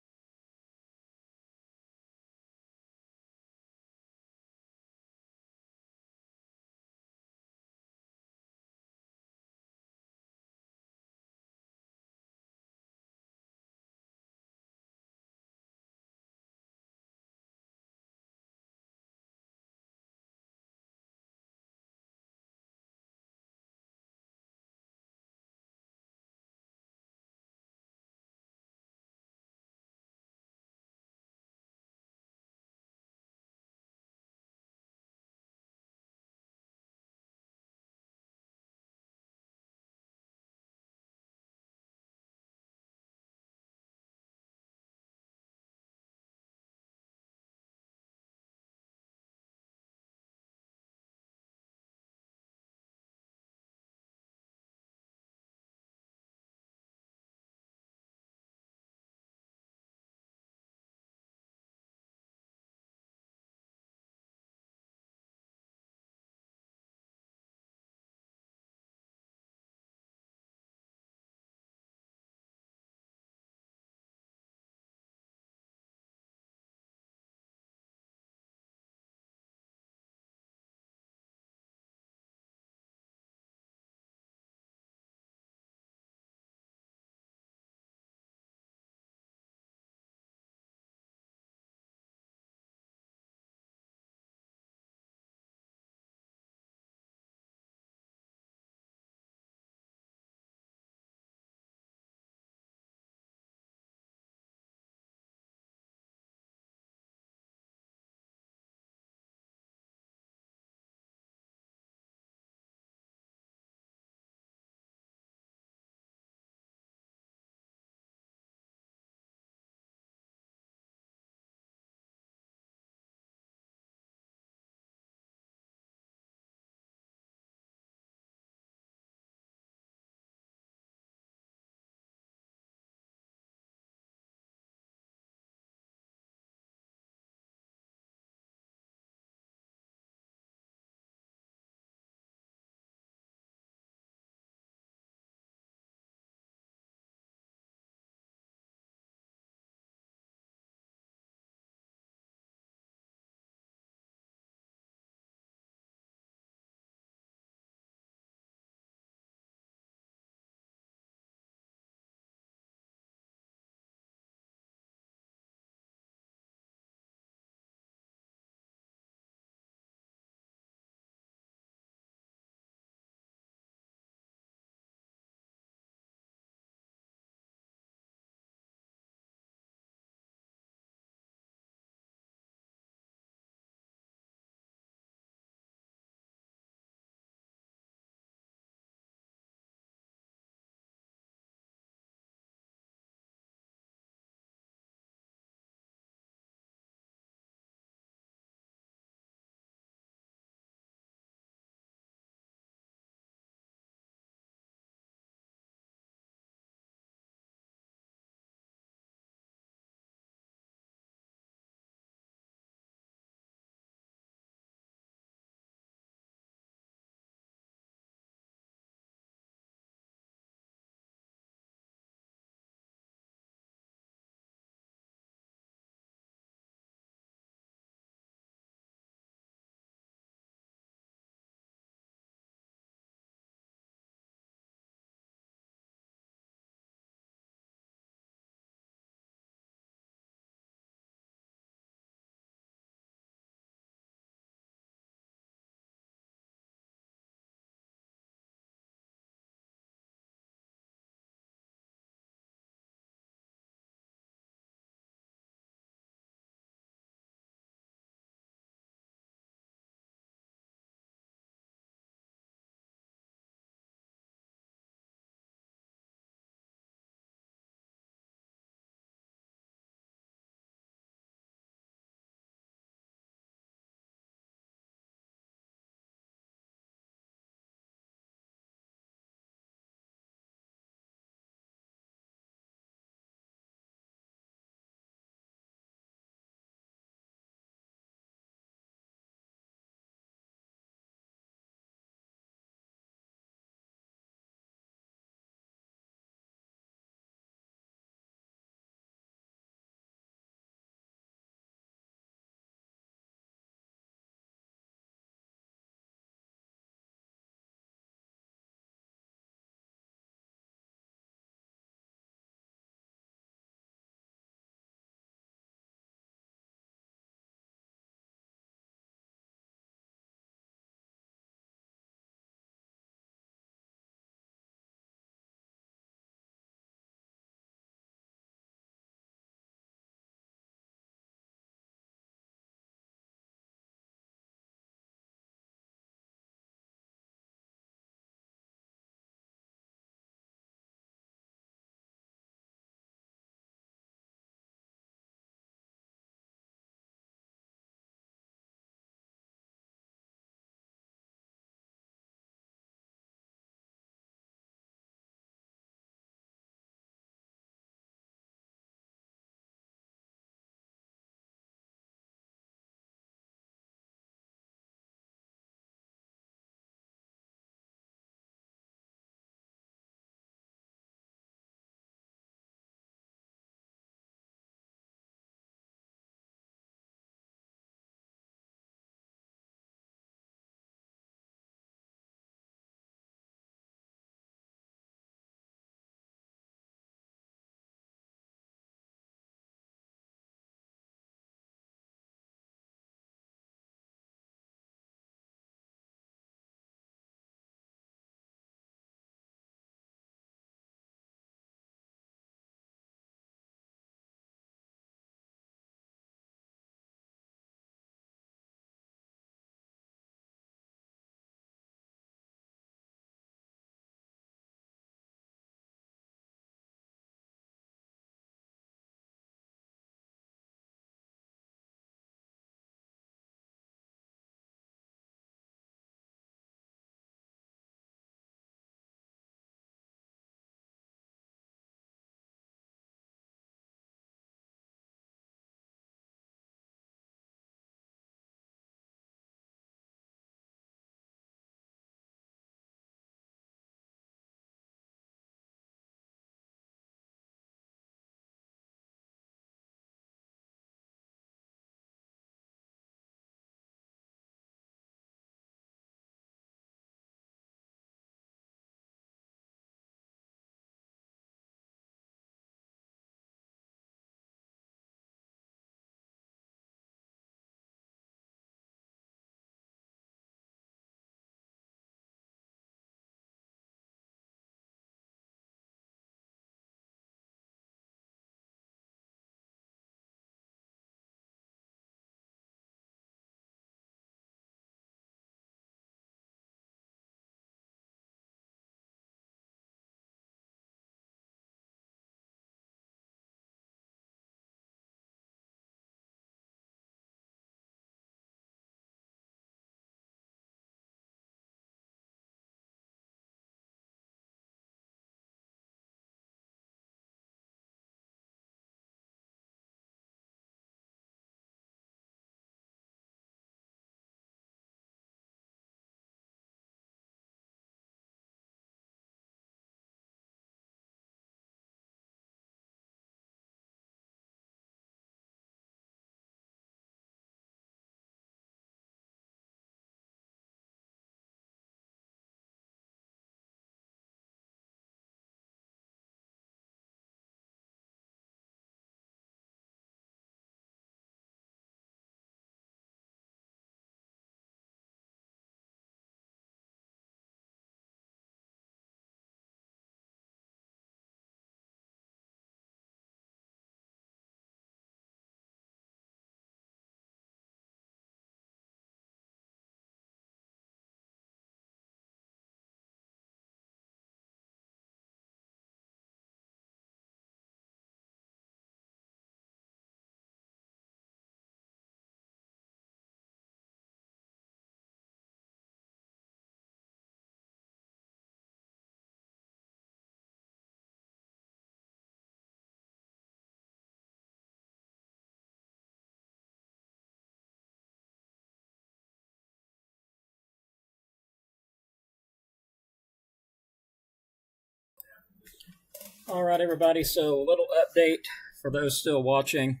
[SPEAKER 1] All right, everybody. So, a little update for those still watching.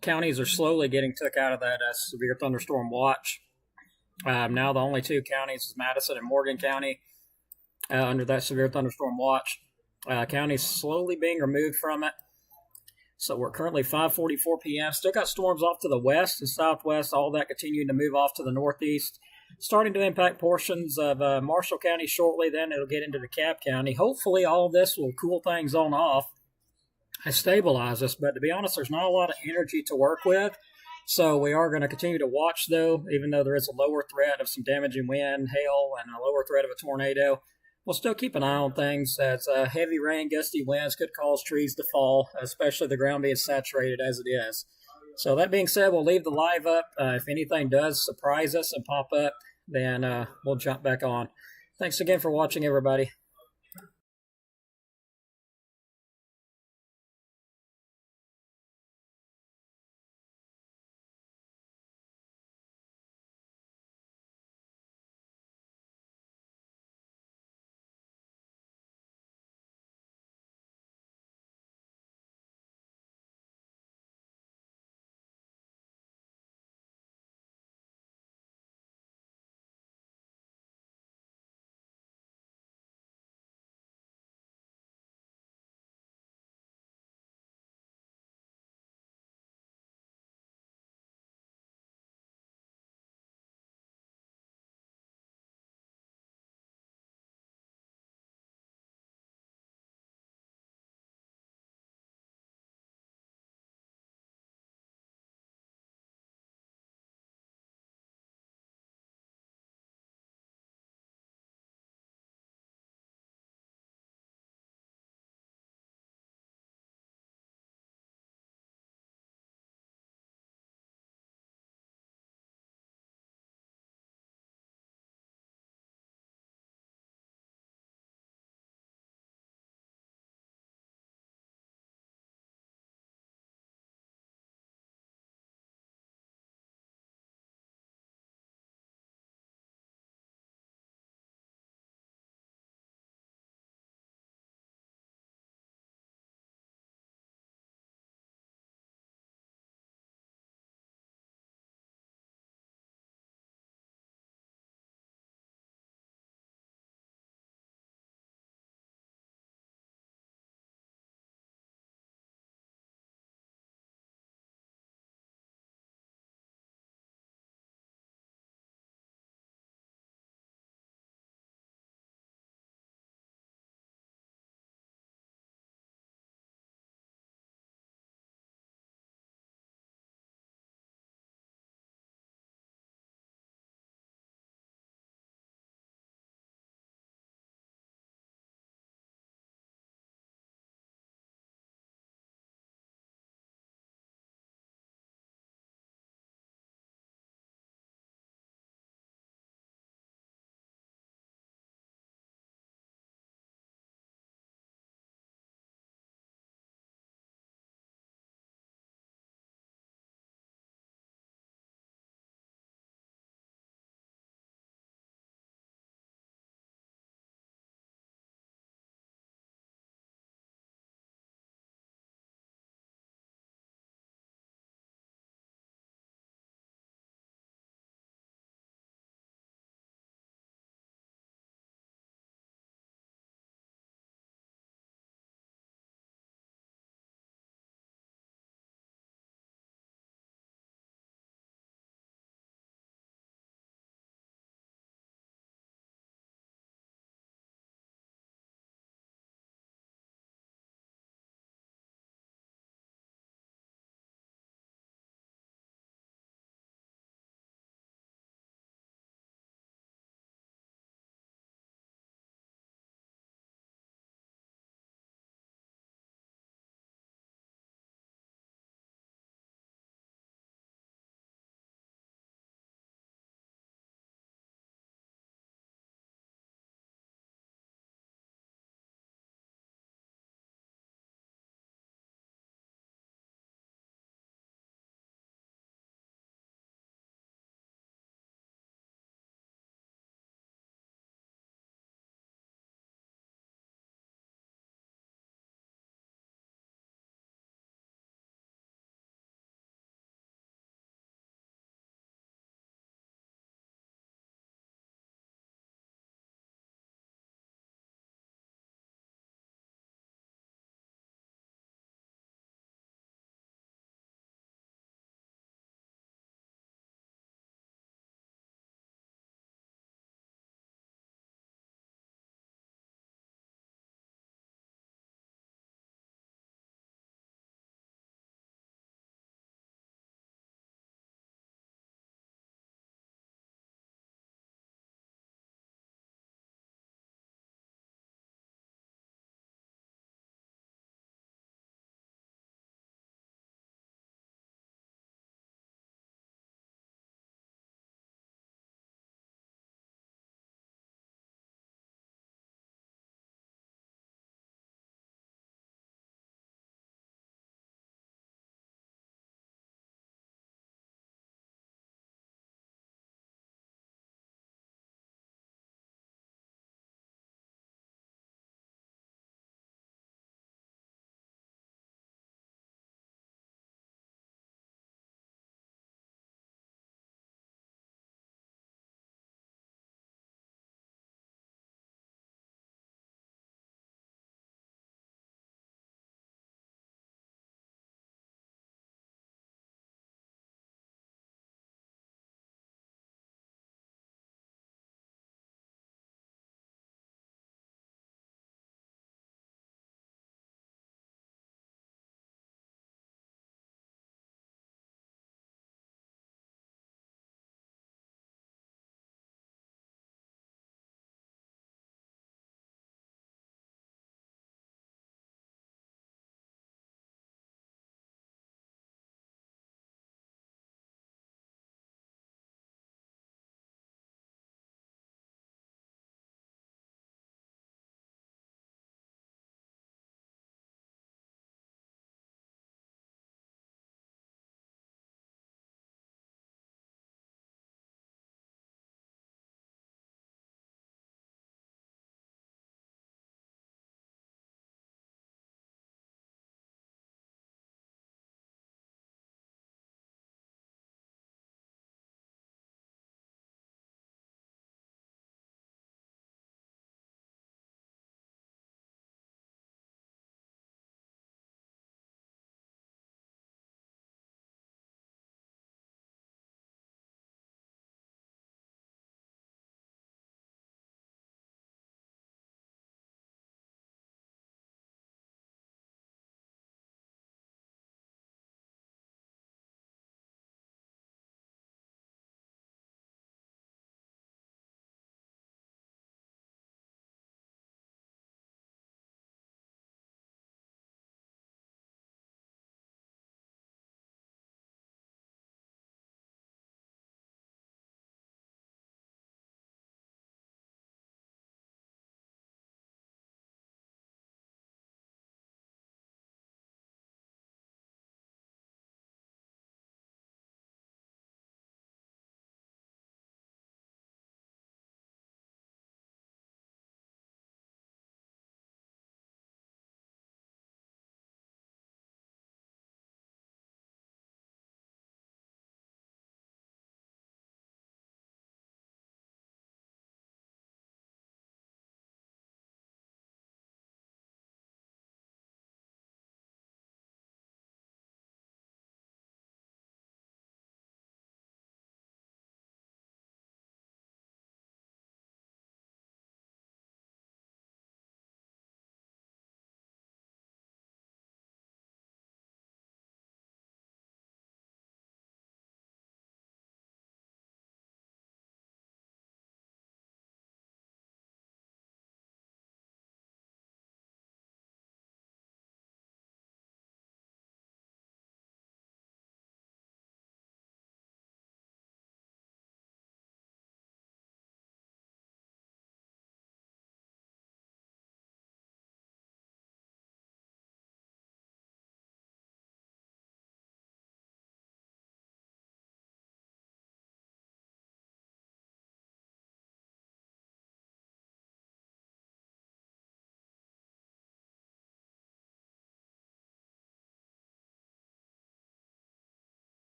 [SPEAKER 1] Counties are slowly getting took out of that severe thunderstorm watch. Now, the only two counties is Madison and Morgan County under that severe thunderstorm watch. Counties slowly being removed from it. So we're currently 5:44 p.m. Still got storms off to the west and southwest. All that continuing to move off to the northeast, starting to impact portions of Marshall County shortly. Then it'll get into DeKalb County. Hopefully, all of this will cool things on off and stabilize us. But to be honest, there's not a lot of energy to work with. So we are going to continue to watch, though, even though there is a lower threat of some damaging wind, hail, and a lower threat of a tornado. We'll still keep an eye on things as heavy rain, gusty winds could cause trees to fall, especially the ground being saturated as it is. So that being said, we'll leave the live up. If anything does surprise us and pop up, then we'll jump back on. Thanks again for watching, everybody.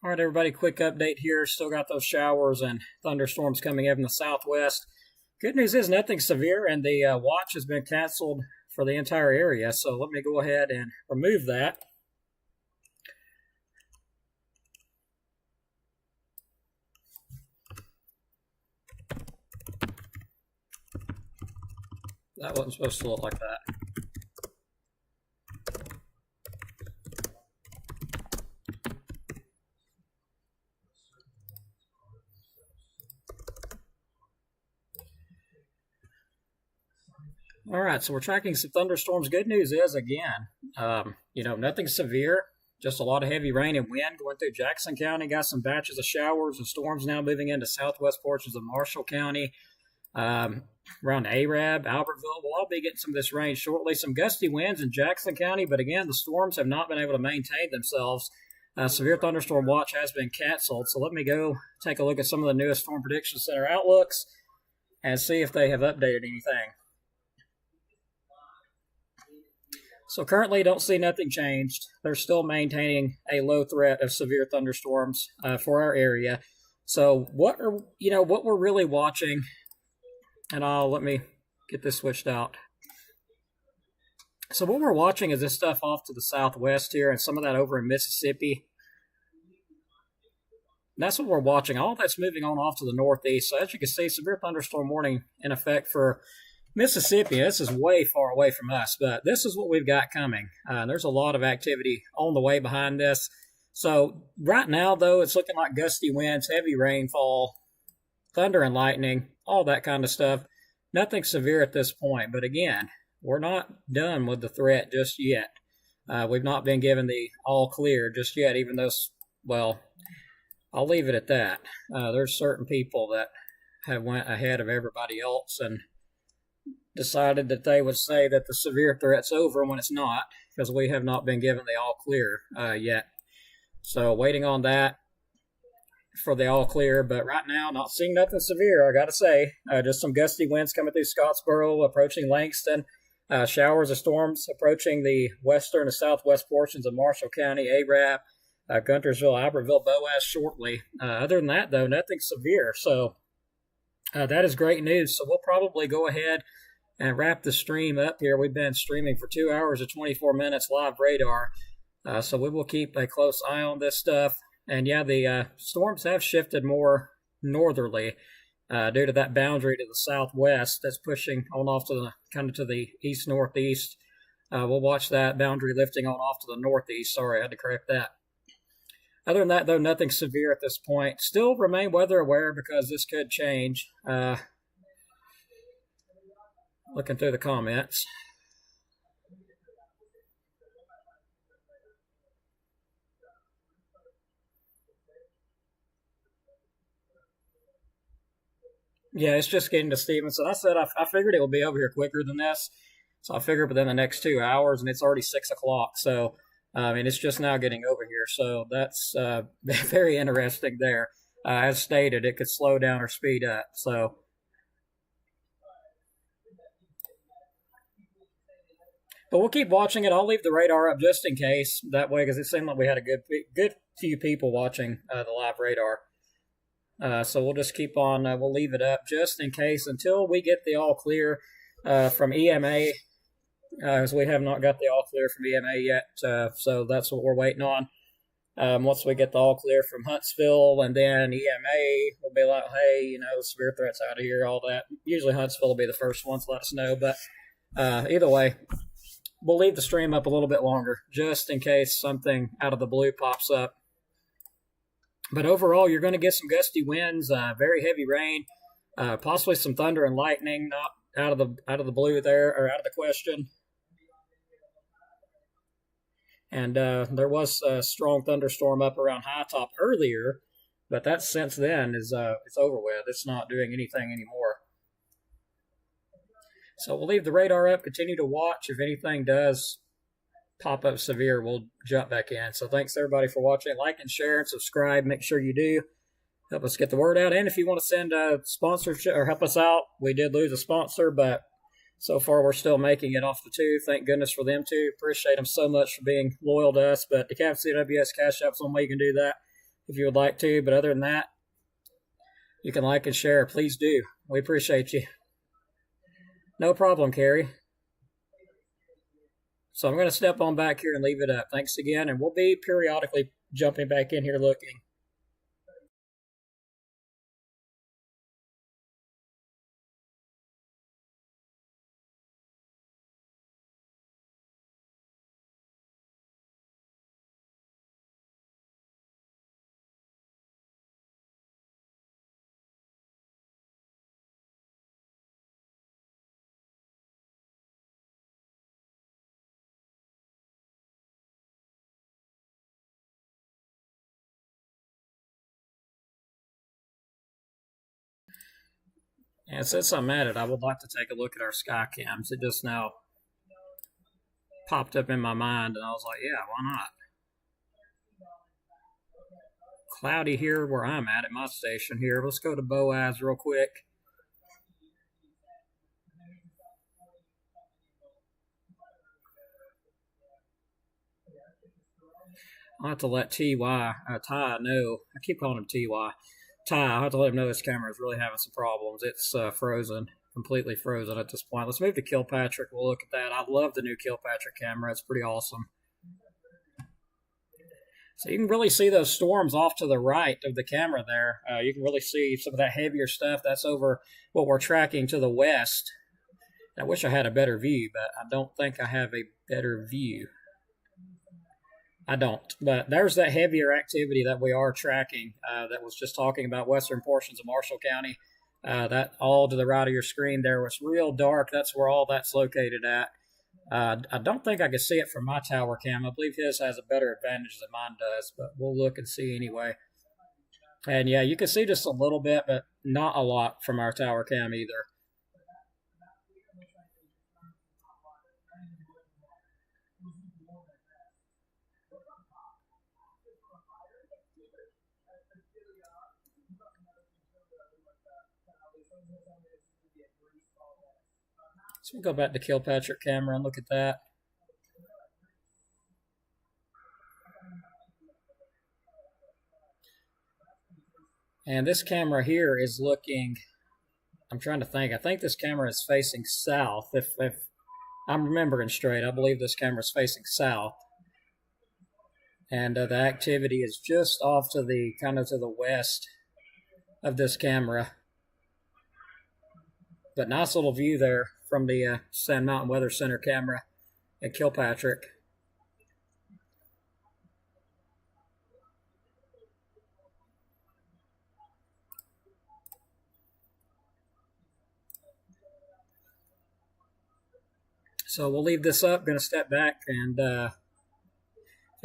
[SPEAKER 1] All right, everybody, quick update here. Still got those showers and thunderstorms coming in from the southwest. Good news is nothing severe, and the watch has been canceled for the entire area. So let me go ahead and remove that. That wasn't supposed to look like that. All right, so we're tracking some thunderstorms. Good news is, again, nothing severe, just a lot of heavy rain and wind going through Jackson County. Got some batches of showers and storms now moving into southwest portions of Marshall County. Around Arab, Albertville, we'll all be getting some of this rain shortly. Some gusty winds in Jackson County, but again, the storms have not been able to maintain themselves. Severe thunderstorm watch has been canceled. So let me go take a look at some of the newest Storm Prediction Center outlooks and see if they have updated anything. So currently, don't see nothing changed. They're still maintaining a low threat of severe thunderstorms for our area. So what we're really watching, and let me get this switched out. So what we're watching is this stuff off to the southwest here, and some of that over in Mississippi. That's what we're watching. All that's moving on off to the northeast. So as you can see, severe thunderstorm warning in effect for Mississippi. This is way far away from us, but this is what we've got coming. There's a lot of activity on the way behind this. So right now, though, it's looking like gusty winds, heavy rainfall, thunder and lightning, all that kind of stuff. Nothing severe at this point, but again, we're not done with the threat just yet. We've not been given the all clear just yet, even though, well, I'll leave it at that. There's certain people that have went ahead of everybody else and decided that they would say that the severe threat's over when it's not, because we have not been given the all clear yet. So waiting on that for the all clear, but right now not seeing nothing severe, I gotta say. Just some gusty winds coming through Scottsboro, approaching Langston, showers of storms approaching the western and southwest portions of Marshall County, Arab, Guntersville, Albertville, Boaz shortly. Other than that, though, nothing severe. So that is great news. So we'll probably go ahead and wrap the stream up here. We've been streaming for 2 hours and 24 minutes live radar. So we will keep a close eye on this stuff. And yeah, the storms have shifted more northerly due to that boundary to the southwest that's pushing on off to the east-northeast. We'll watch that boundary lifting on off to the northeast. Sorry, I had to correct that. Other than that, though, nothing severe at this point. Still remain weather aware because this could change. Looking through the comments. Yeah, it's just getting to Stevenson. I said I figured it would be over here quicker than this. So I figured within the next 2 hours, and it's already 6 o'clock. So, it's just now getting over here. So that's very interesting there. As stated, it could slow down or speed up. So, but we'll keep watching it. I'll leave the radar up just in case. That way, because it seemed like we had a good few people watching the live radar. So we'll just keep on, we'll leave it up just in case until we get the all clear from EMA, as we have not got the all clear from EMA yet. So that's what we're waiting on. Once we get the all clear from Huntsville, and then EMA will be like, hey, severe threats out of here, all that. Usually Huntsville will be the first ones to let us know, but either way, we'll leave the stream up a little bit longer just in case something out of the blue pops up. But overall, you're going to get some gusty winds, very heavy rain, possibly some thunder and lightning, not out of the blue there, or out of the question. And there was a strong thunderstorm up around High Top earlier, but that since then is it's over with. It's not doing anything anymore. So we'll leave the radar up, continue to watch. If anything does pop up severe, we'll jump back in. So thanks everybody for watching. Like and share and subscribe. Make sure you do. Help us get the word out. And if you want to send a sponsorship or help us out, we did lose a sponsor, but so far we're still making it off the two. Thank goodness for them too. Appreciate them so much for being loyal to us. But the CAV CWS Cash App's one way you can do that. if you would like to. But other than that, you can like and share. Please do. We appreciate you. No problem, Carrie. So I'm going to step on back here and leave it up. Thanks again, and we'll be periodically jumping back in here looking. And since I'm at it, I would like to take a look at our sky cams. It just now popped up in my mind, and I was like, yeah, why not? Cloudy here where I'm at my station here. Let's go to Boaz real quick. I'll have to let Ty know. I keep calling him TY. Ty, I'll have to let him know this camera is really having some problems. It's frozen, completely frozen at this point. Let's move to Kilpatrick. We'll look at that. I love the new Kilpatrick camera. It's pretty awesome. So you can really see those storms off to the right of the camera there. You can really see some of that heavier stuff. That's over what we're tracking to the west. I wish I had a better view, but I don't think I have a better view. I don't. But there's that heavier activity that we are tracking that was just talking about western portions of Marshall County. That all to the right of your screen there was real dark. That's where all that's located at. I don't think I can see it from my tower cam. I believe his has a better advantage than mine does, but we'll look and see anyway. And yeah, you can see just a little bit, but not a lot from our tower cam either. So we'll go back to Kilpatrick camera and look at that. And this camera here is looking, I'm trying to think. I think this camera is facing south. If I'm remembering straight, I believe this camera is facing south. And the activity is just off to the kind of to the west of this camera. But nice little view there from the Sand Mountain Weather Center camera at Kilpatrick. So we'll leave this up. Going to step back, and if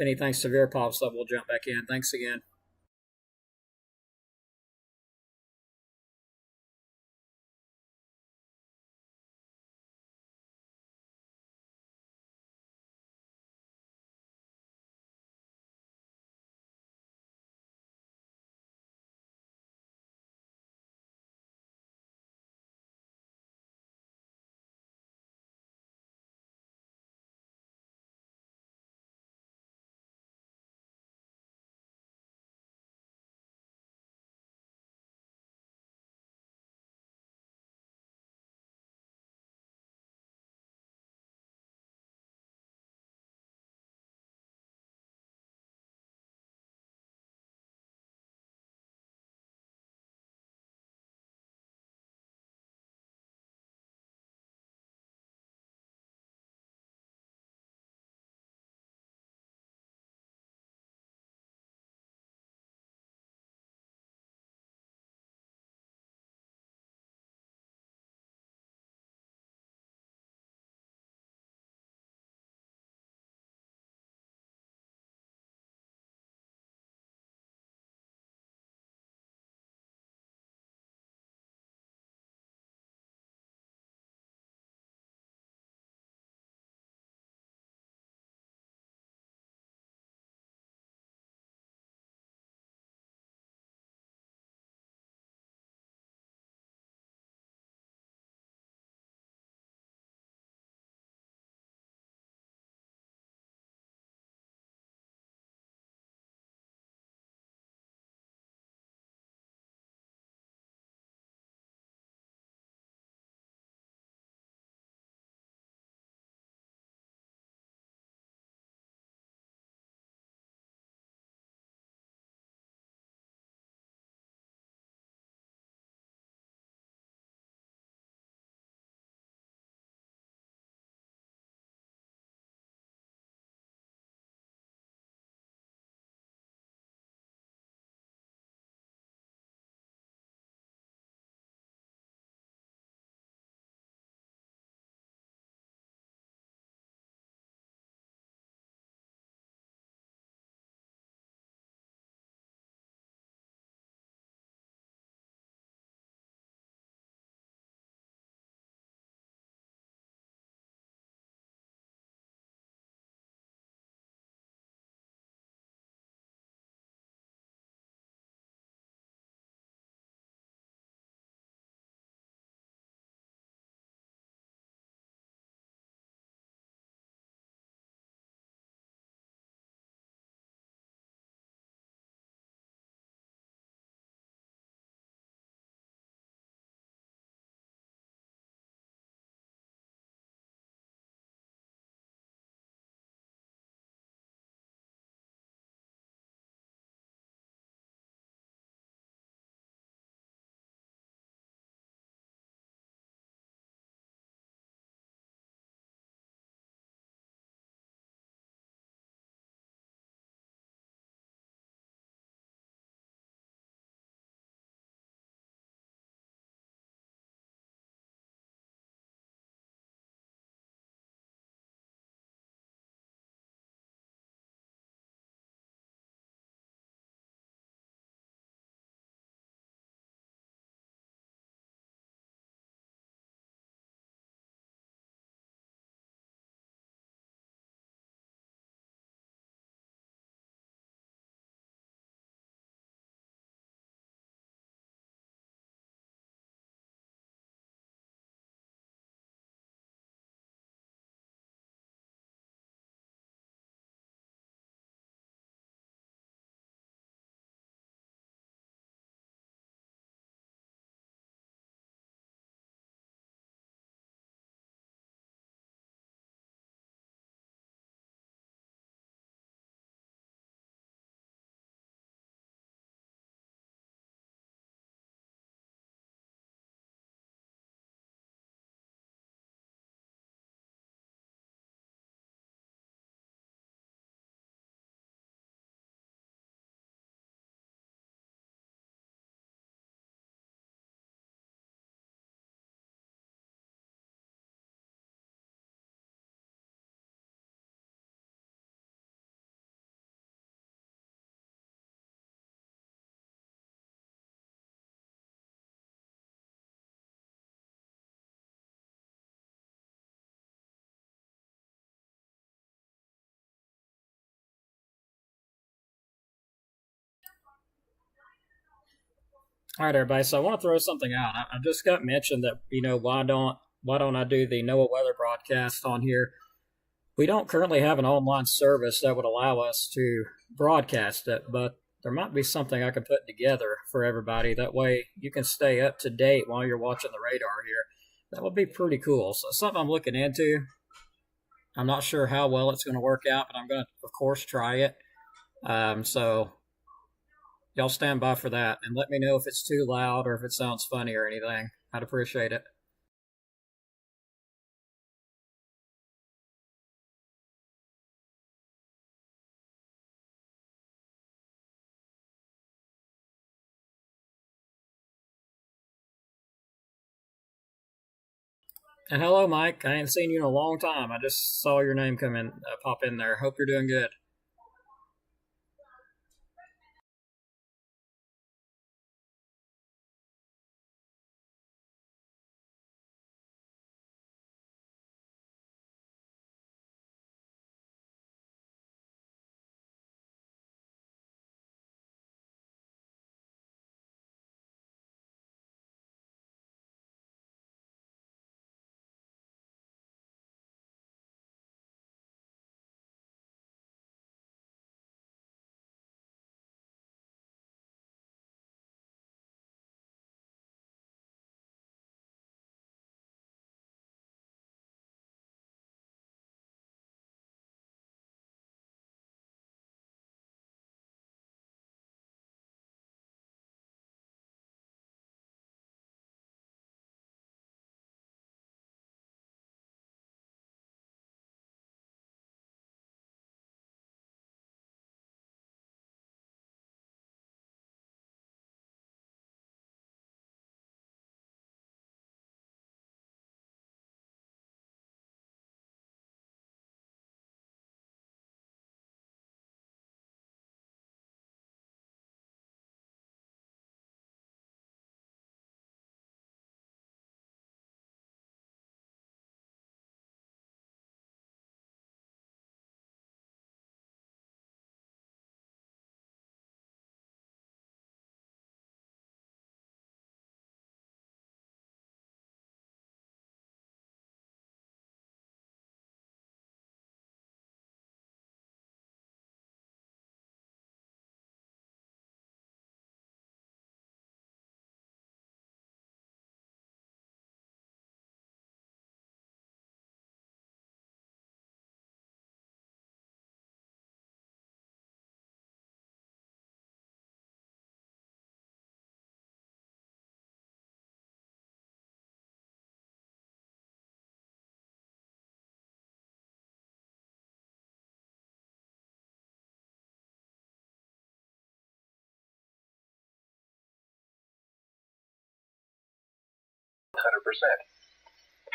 [SPEAKER 1] anything severe pops up, we'll jump back in. Thanks again. All right, everybody. So I want to throw something out. I just got mentioned that why don't I do the NOAA weather broadcast on here? We don't currently have an online service that would allow us to broadcast it, but there might be something I could put together for everybody. That way you can stay up to date while you're watching the radar here. That would be pretty cool. So something I'm looking into. I'm not sure how well it's going to work out, but I'm going to, of course, try it. So y'all stand by for that and let me know if it's too loud or if it sounds funny or anything. I'd appreciate it. And hello, Mike. I ain't seen you in a long time. I just saw your name come in, pop in there. Hope you're doing good.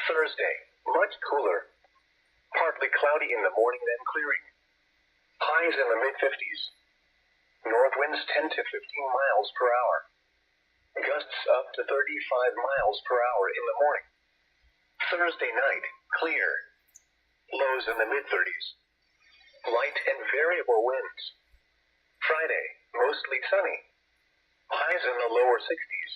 [SPEAKER 3] Thursday, much cooler. Partly cloudy in the morning, then clearing. Highs in the mid-50s. North winds 10 to 15 miles per hour. Gusts up to 35 miles per hour in the morning. Thursday night, clear. Lows in the mid-30s. Light and variable winds. Friday, mostly sunny. Highs in the lower 60s.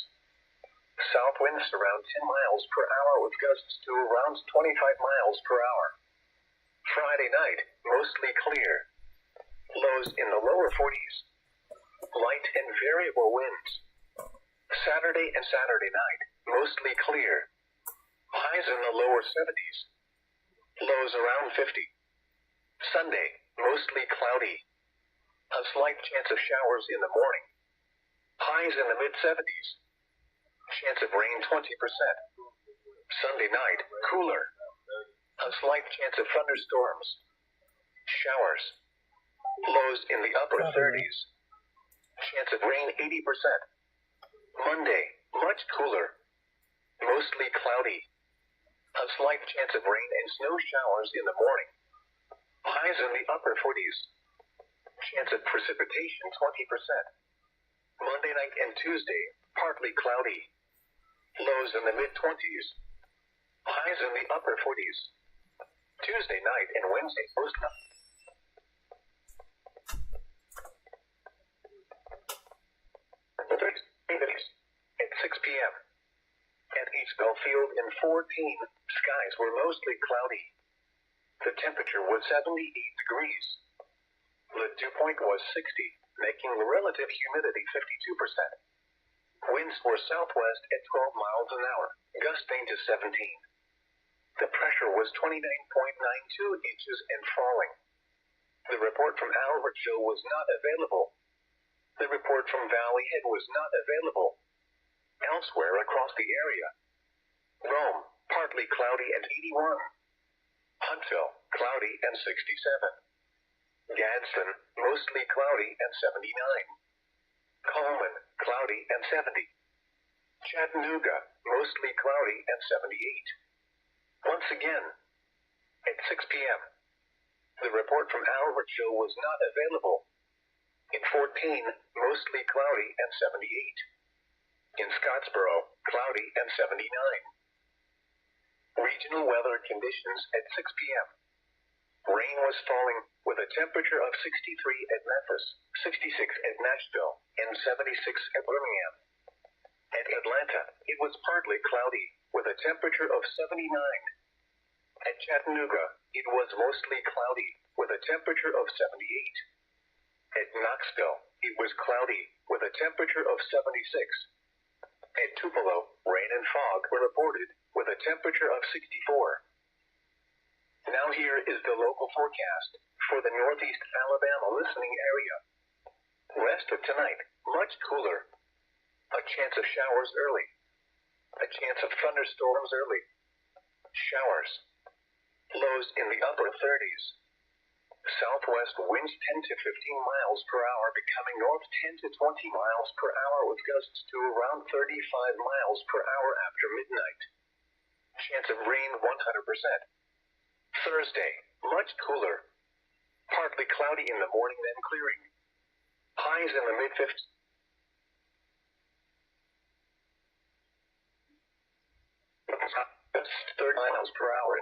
[SPEAKER 3] South winds around 10 miles per hour with gusts to around 25 miles per hour. Friday night, mostly clear. Lows in the lower 40s. Light and variable winds. Saturday and Saturday night, mostly clear. Highs in the lower 70s. Lows around 50. Sunday, mostly cloudy. A slight chance of showers in the morning. Highs in the mid-70s. Chance of rain 20%. Sunday night, cooler. A slight chance of thunderstorms. Showers. Lows in the upper 30s. Chance of rain 80%. Monday, much cooler. Mostly cloudy. A slight chance of rain and snow showers in the morning. Highs in the upper 40s. Chance of precipitation 20%. Monday night and Tuesday, partly cloudy. Lows in the mid-20s. Highs in the upper 40s. Tuesday night and Wednesday, mostly. The 30s. 6 p.m. At East Belfield in 14, skies were mostly cloudy. The temperature was 78 degrees. The dew point was 60, making the relative humidity 52%. Winds were southwest at 12 miles an hour, gusting to 17. The pressure was 29.92 inches and falling. The report from Albertville was not available. The report from Valley Head was not available. Elsewhere across the area: Rome, partly cloudy and 81. Huntsville, cloudy and 67. Gadsden, mostly cloudy and 79. Coleman, cloudy and 70. Chattanooga, mostly cloudy and 78. Once again, at 6 p.m., the report from Albertville was not available. In 14, mostly cloudy and 78. In Scottsboro, cloudy and 79. Regional weather conditions at 6 p.m. Rain was falling with a temperature of 63 at Memphis, 66 at Nashville, and 76 at Birmingham. At Atlanta, it was partly cloudy with a temperature of 79. At Chattanooga, it was mostly cloudy with a temperature of 78. At Knoxville, it was cloudy with a temperature of 76. At Tupelo, rain and fog were reported with a temperature of 64. Now here is the local forecast for the northeast Alabama listening area. Rest of tonight, much cooler. A chance of showers early. A chance of thunderstorms early. Showers. Lows in the upper 30s. Southwest winds 10 to 15 miles per hour, becoming north 10 to 20 miles per hour with gusts to around 35 miles per hour after midnight. Chance of rain 100%. Thursday, much cooler. Partly cloudy in the morning, then clearing. Highs in the mid-50s. 30 miles per hour.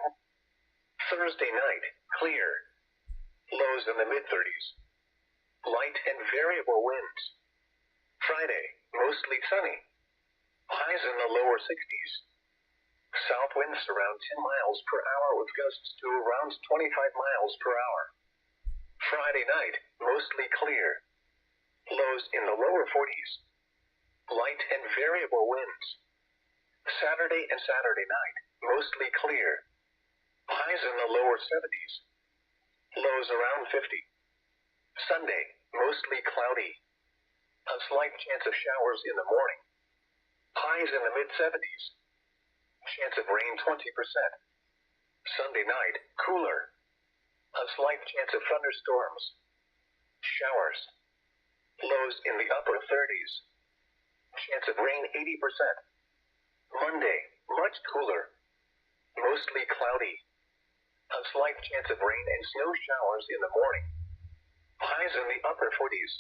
[SPEAKER 3] Thursday night, clear. Lows in the mid-30s. Light and variable winds. Friday, mostly sunny. Highs in the lower 60s. South winds around 10 miles per hour with gusts to around 25 miles per hour. Friday night, mostly clear. Lows in the lower 40s. Light and variable winds. Saturday and Saturday night, mostly clear. Highs in the lower 70s. Lows around 50. Sunday, mostly cloudy. A slight chance of showers in the morning. Highs in the mid-70s. Chance of rain 20%. Sunday night, cooler. A slight chance of thunderstorms. Showers. Lows in the upper 30s. Chance of rain 80%. Monday, much cooler. Mostly cloudy. A slight chance of rain and snow showers in the morning. Highs in the upper 40s.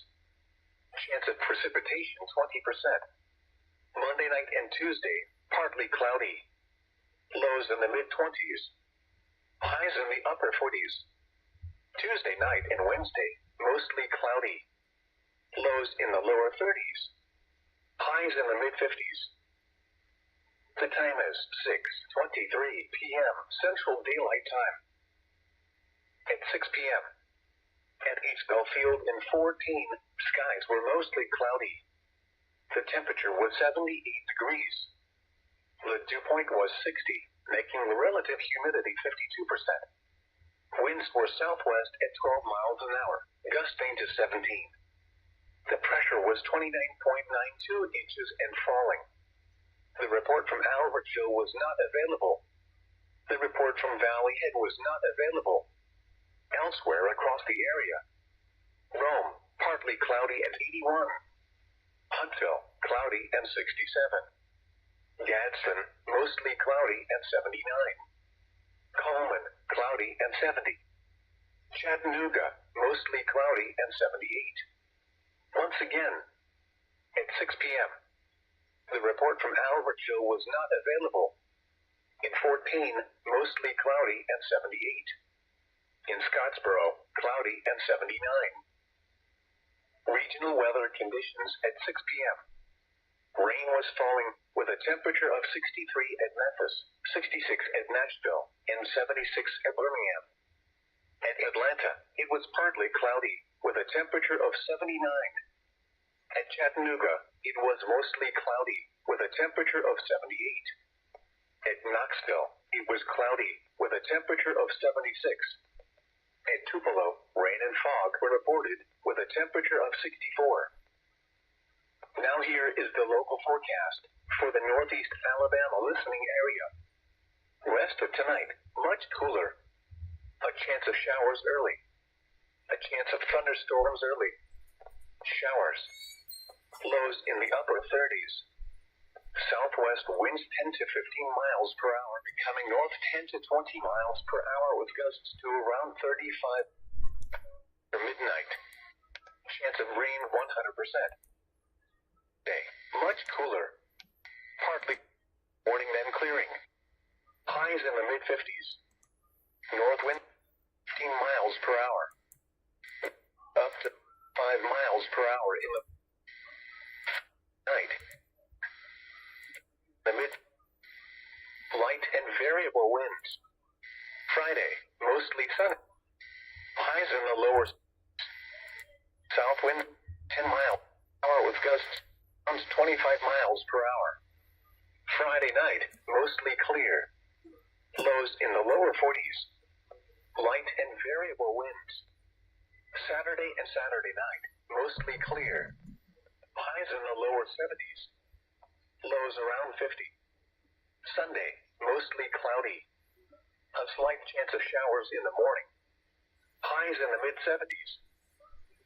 [SPEAKER 3] Chance of precipitation 20%. Monday night and Tuesday, partly cloudy. Lows in the mid-20s. Highs in the upper 40s. Tuesday night and Wednesday, mostly cloudy. Lows in the lower 30s. Highs in the mid-50s. The time is 6:23 p.m. Central Daylight Time. At 6 p.m. At East Belfield in 14, skies were mostly cloudy. The temperature was 78 degrees. The dew point was 60, making the relative humidity 52%. Winds were southwest at 12 miles an hour, gusting to 17. The pressure was 29.92 inches and falling. The report from Albertville was not available. The report from Valley Head was not available. Elsewhere across the area: Rome, partly cloudy and 81. Huntsville, cloudy and 67. Gadsden, mostly cloudy and 79. Coleman, cloudy and 70. Chattanooga, mostly cloudy and 78. Once again, at 6 p.m., the report from Albertville was not available. In 14, mostly cloudy and 78. In Scottsboro, cloudy and 79. Regional weather conditions at 6 p.m. Rain was falling with a temperature of 63 at Memphis, 66 at Nashville, and 76 at Birmingham. At Atlanta, it was partly cloudy with a temperature of 79. At Chattanooga, it was mostly cloudy with a temperature of 78. At Knoxville, it was cloudy with a temperature of 76. At Tupelo, rain and fog were reported with a temperature of 64. Now here is the local forecast for the Northeast Alabama listening area. Rest of tonight, much cooler. A chance of showers early. A chance of thunderstorms early. Showers. Lows in the upper 30s. Southwest winds 10 to 15 miles per hour, becoming north 10 to 20 miles per hour with gusts to around 35. For midnight. Chance of rain 100%. Day. Much cooler. Partly morning then clearing. Highs in the mid-50s. North wind 15 miles per hour. Up to 5 miles per hour in the night. The mid light and variable winds. Friday, mostly sunny. Highs in the lower south wind 10 miles per hour with gusts 25 miles per hour. Friday night, mostly clear. Lows in the lower 40s. Light and variable winds. Saturday and Saturday night, mostly clear. Highs in the lower 70s. Lows around 50. Sunday, mostly cloudy. A slight chance of showers in the morning. Highs in the mid-70s.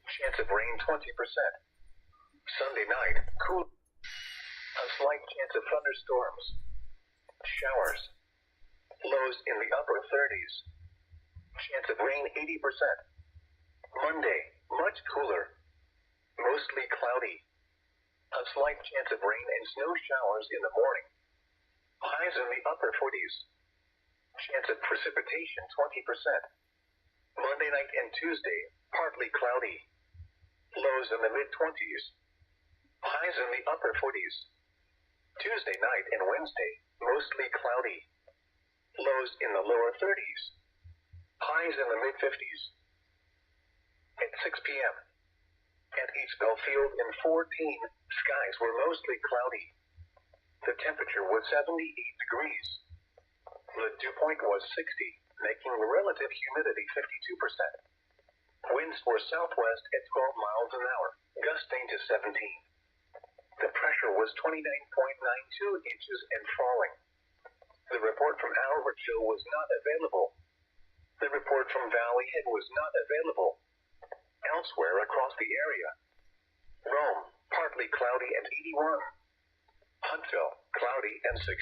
[SPEAKER 3] Chance of rain 20%. Sunday night, cool. A slight chance of thunderstorms. Showers. Lows in the upper 30s. Chance of rain 80%. Monday, much cooler. Mostly cloudy. A slight chance of rain and snow showers in the morning. Highs in the upper 40s. Chance of precipitation 20%. Monday night and Tuesday, partly cloudy. Lows in the mid-20s. Highs in the upper 40s. Tuesday night and Wednesday, mostly cloudy. Lows in the lower 30s. Highs in the mid-50s. At 6 p.m. At East Belfield in 14, skies were mostly cloudy. The temperature was 78 degrees. The dew point was 60, making the relative humidity 52%. Winds were southwest at 12 miles an hour, gusting to 17. The pressure was 29.92 inches and falling. The report from Albertville was not available. The report from Valley Head was not available. Elsewhere across the area. Rome, partly cloudy and 81. Huntsville, cloudy and 67.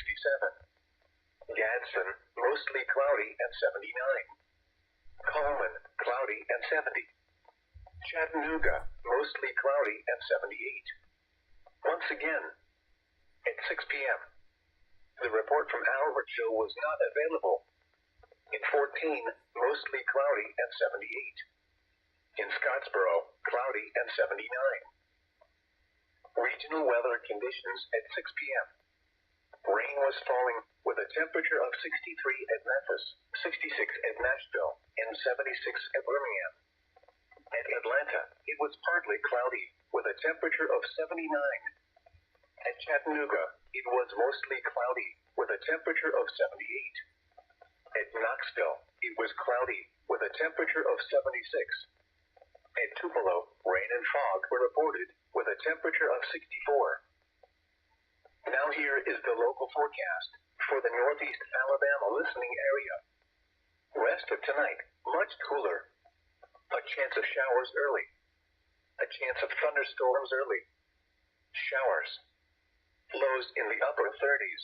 [SPEAKER 3] Gadsden, mostly cloudy and 79. Coleman, cloudy and 70. Chattanooga, mostly cloudy and 78. Once again, at 6 p.m., the report from Albertville was not available. In 14, mostly cloudy and 78. In Scottsboro, cloudy and 79. Regional weather conditions at 6 p.m. Rain was falling with a temperature of 63 at Memphis, 66 at Nashville, and 76 at Birmingham. At Atlanta, it was partly cloudy with a temperature of 79. At Chattanooga, it was mostly cloudy with a temperature of 78. At Knoxville, it was cloudy with a temperature of 76. At Tupelo, rain and fog were reported with a temperature of 64. Now here is the local forecast for the Northeast Alabama listening area. Rest of tonight, much cooler. A chance of showers early. A chance of thunderstorms early. Showers. Lows in the upper 30s.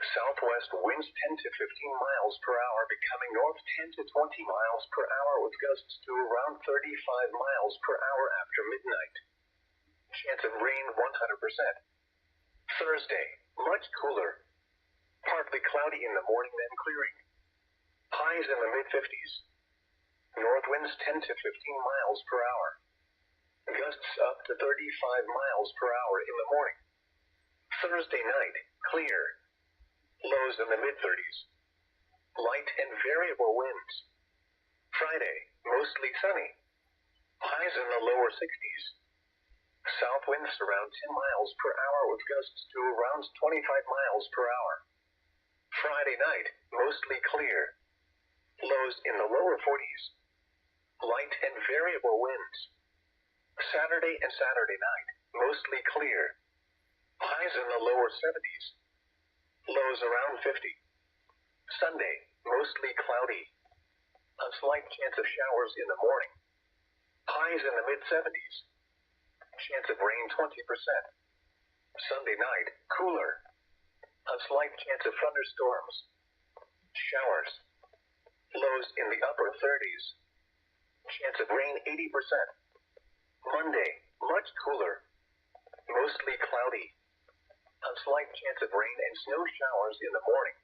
[SPEAKER 3] Southwest winds 10 to 15 miles per hour, becoming north 10 to 20 miles per hour with gusts to around 35 miles per hour after midnight. Chance of rain 100%. Thursday, much cooler. Partly cloudy in the morning, then clearing. Highs in the mid-50s. North winds 10 to 15 miles per hour. Gusts up to 35 miles per hour in the morning. Thursday night, clear. Lows in the mid-30s. Light and variable winds. Friday, mostly sunny. Highs in the lower 60s. South winds around 10 miles per hour with gusts to around 25 miles per hour. Friday night, mostly clear. Lows in the lower 40s. Light and variable winds. Saturday and Saturday night, mostly clear. Highs in the lower 70s. Lows around 50. Sunday, mostly cloudy. A slight chance of showers in the morning. Highs in the mid-70s. Chance of rain 20%. Sunday night, cooler. A slight chance of thunderstorms. Showers. Lows in the upper 30s. Chance of rain 80%. Monday, much cooler. Mostly cloudy. A slight chance of rain and snow showers in the morning.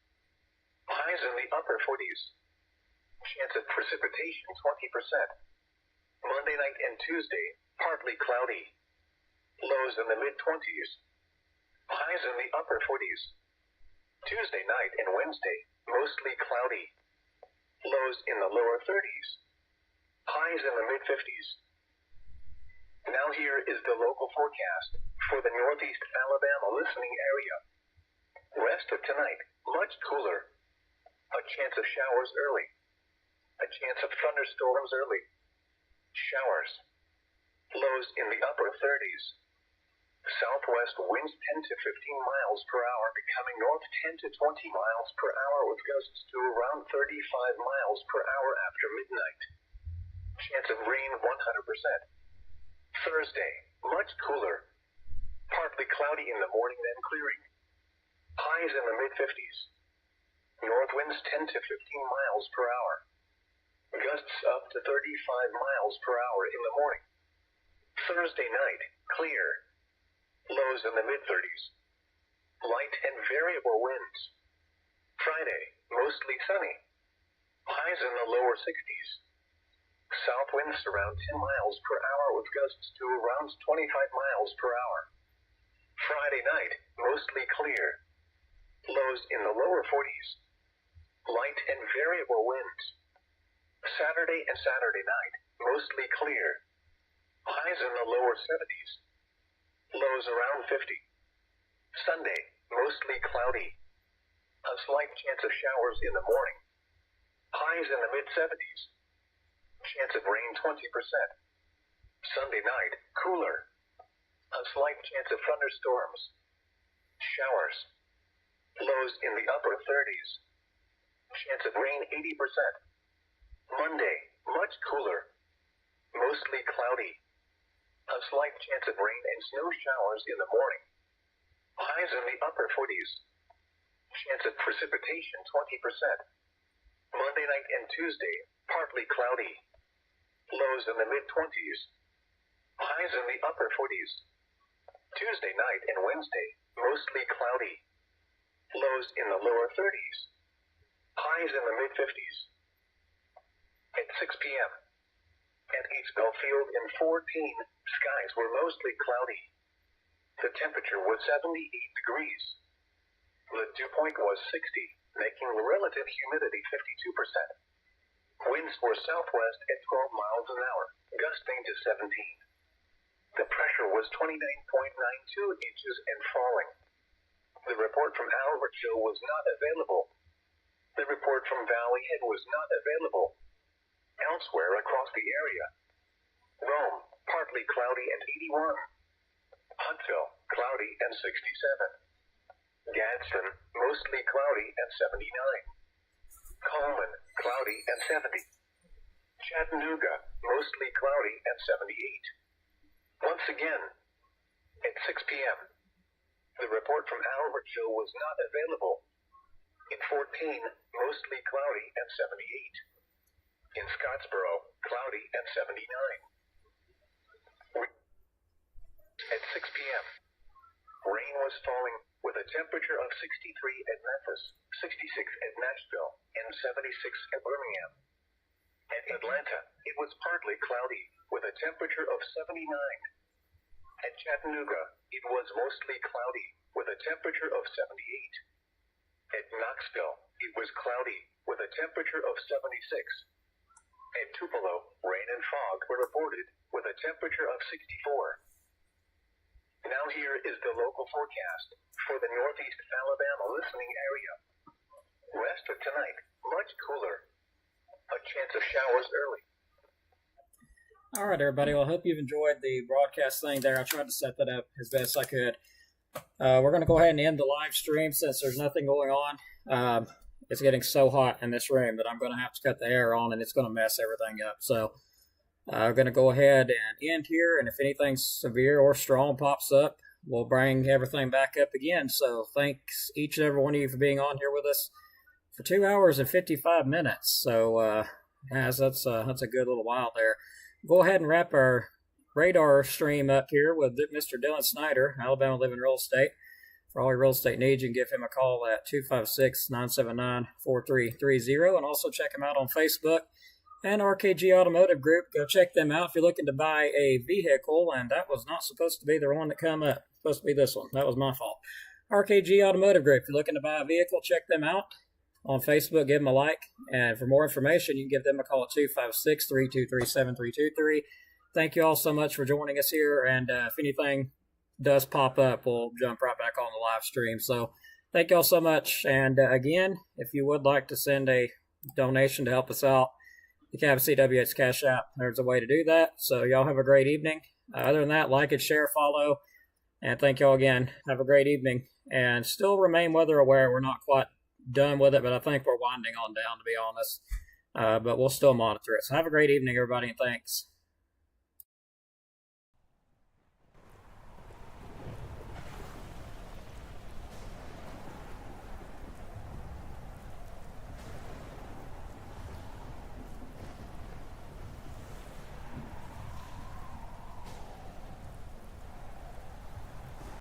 [SPEAKER 3] Highs in the upper 40s. Chance of precipitation 20%. Monday night and Tuesday, partly cloudy. Lows in the mid-20s. Highs in the upper 40s. Tuesday night and Wednesday, mostly cloudy. Lows in the lower 30s. Highs in the mid-50s. Now here is the local forecast for the Northeast Alabama listening area. Rest of tonight, much cooler. A chance of showers early. A chance of thunderstorms early. Showers. Lows in the upper 30s. Southwest winds 10 to 15 miles per hour, becoming north 10 to 20 miles per hour with gusts to around 35 miles per hour after midnight. Chance of rain 100%. Thursday, much cooler. Partly cloudy in the morning, then clearing. Highs in the mid-50s. North winds 10 to 15 miles per hour. Gusts up to 35 miles per hour in the morning. Thursday night, clear. Lows in the mid-30s. Light and variable winds. Friday, mostly sunny. Highs in the lower 60s. South winds around 10 miles per hour with gusts to around 25 miles per hour. Friday night, mostly clear. Lows in the lower 40s. Light and variable winds. Saturday and Saturday night, mostly clear. Highs in the lower 70s. Lows around 50. Sunday, mostly cloudy. A slight chance of showers in the morning. Highs in the mid-70s. Chance of rain 20%. Sunday night, cooler. A slight chance of thunderstorms. Showers. Lows in the upper 30s. Chance of rain 80%. Monday, much cooler. Mostly cloudy. A slight chance of rain and snow showers in the morning. Highs in the upper 40s. Chance of precipitation 20%. Monday night and Tuesday, partly cloudy. Lows in the mid-20s. Highs in the upper 40s. Tuesday night and Wednesday, mostly cloudy. Lows in the lower 30s. Highs in the mid-50s. At 6 p.m. At East Belfield in 14, skies were mostly cloudy. The temperature was 78 degrees. The dew point was 60, making the relative humidity 52%. Winds were southwest at 12 miles an hour, gusting to 17. The pressure was 29.92 inches and falling. The report from Albertville was not available. The report from Valley Head was not available. Elsewhere across the area: Rome, partly cloudy and 81. Huntsville, cloudy and 67. Gadsden, mostly cloudy and 79. Coleman, cloudy and 70. Chattanooga, mostly cloudy and 78. Once again, at 6 p.m., the report from Albertville was not available. In 14, mostly cloudy and 78. In Scottsboro, cloudy and 79. At 6 p.m., rain was falling with a temperature of 63 at Memphis, 66 at Nashville, and 76 at Birmingham. At Atlanta, it was partly cloudy with a temperature of 79. At Chattanooga, it was mostly cloudy with a temperature of 78. At Knoxville, it was cloudy with a temperature of 76. At Tupelo, rain and fog were reported with a temperature of 64. Now here is the local forecast for the Northeast Alabama listening area. Rest of tonight, much cooler. A chance of showers early.
[SPEAKER 1] All right, everybody. Well, I hope you've enjoyed the broadcast thing there. I tried to set that up as best I could. We're going to go ahead and end the live stream since there's nothing going on. It's getting so hot in this room that I'm going to have to cut the air on, and it's going to mess everything up. So I'm going to go ahead and end here, and if anything severe or strong pops up, we'll bring everything back up again. So thanks each and every one of you for being on here with us for 2 hours and 55 minutes. So that's a good little while there. Go ahead and wrap our radar stream up here with Mr. Dylan Snyder, Alabama Living Real Estate. For all your real estate needs, you can give him a call at 256-979-4330, and also check him out on Facebook and RKG Automotive Group. Go check them out if you're looking to buy a vehicle, and that was not supposed to be the one that come up. It's supposed to be this one. That was my fault. RKG Automotive Group. If you're looking to buy a vehicle, check them out on Facebook. Give them a like, and for more information, you can give them a call at 256-323-7323. Thank you all so much for joining us here, and if anything does pop up, we'll jump right back on the live stream. So thank you all so much, and again, if you would like to send a donation to help us out, the Cabot CWH Cash App, there's a way to do that. So y'all have a great evening. Other than that, like and share, follow, and thank y'all again. Have a great evening, and still remain weather aware. We're not quite done with it, but I think we're winding on down, to be honest. But we'll still monitor it. So have a great evening, everybody, and thanks.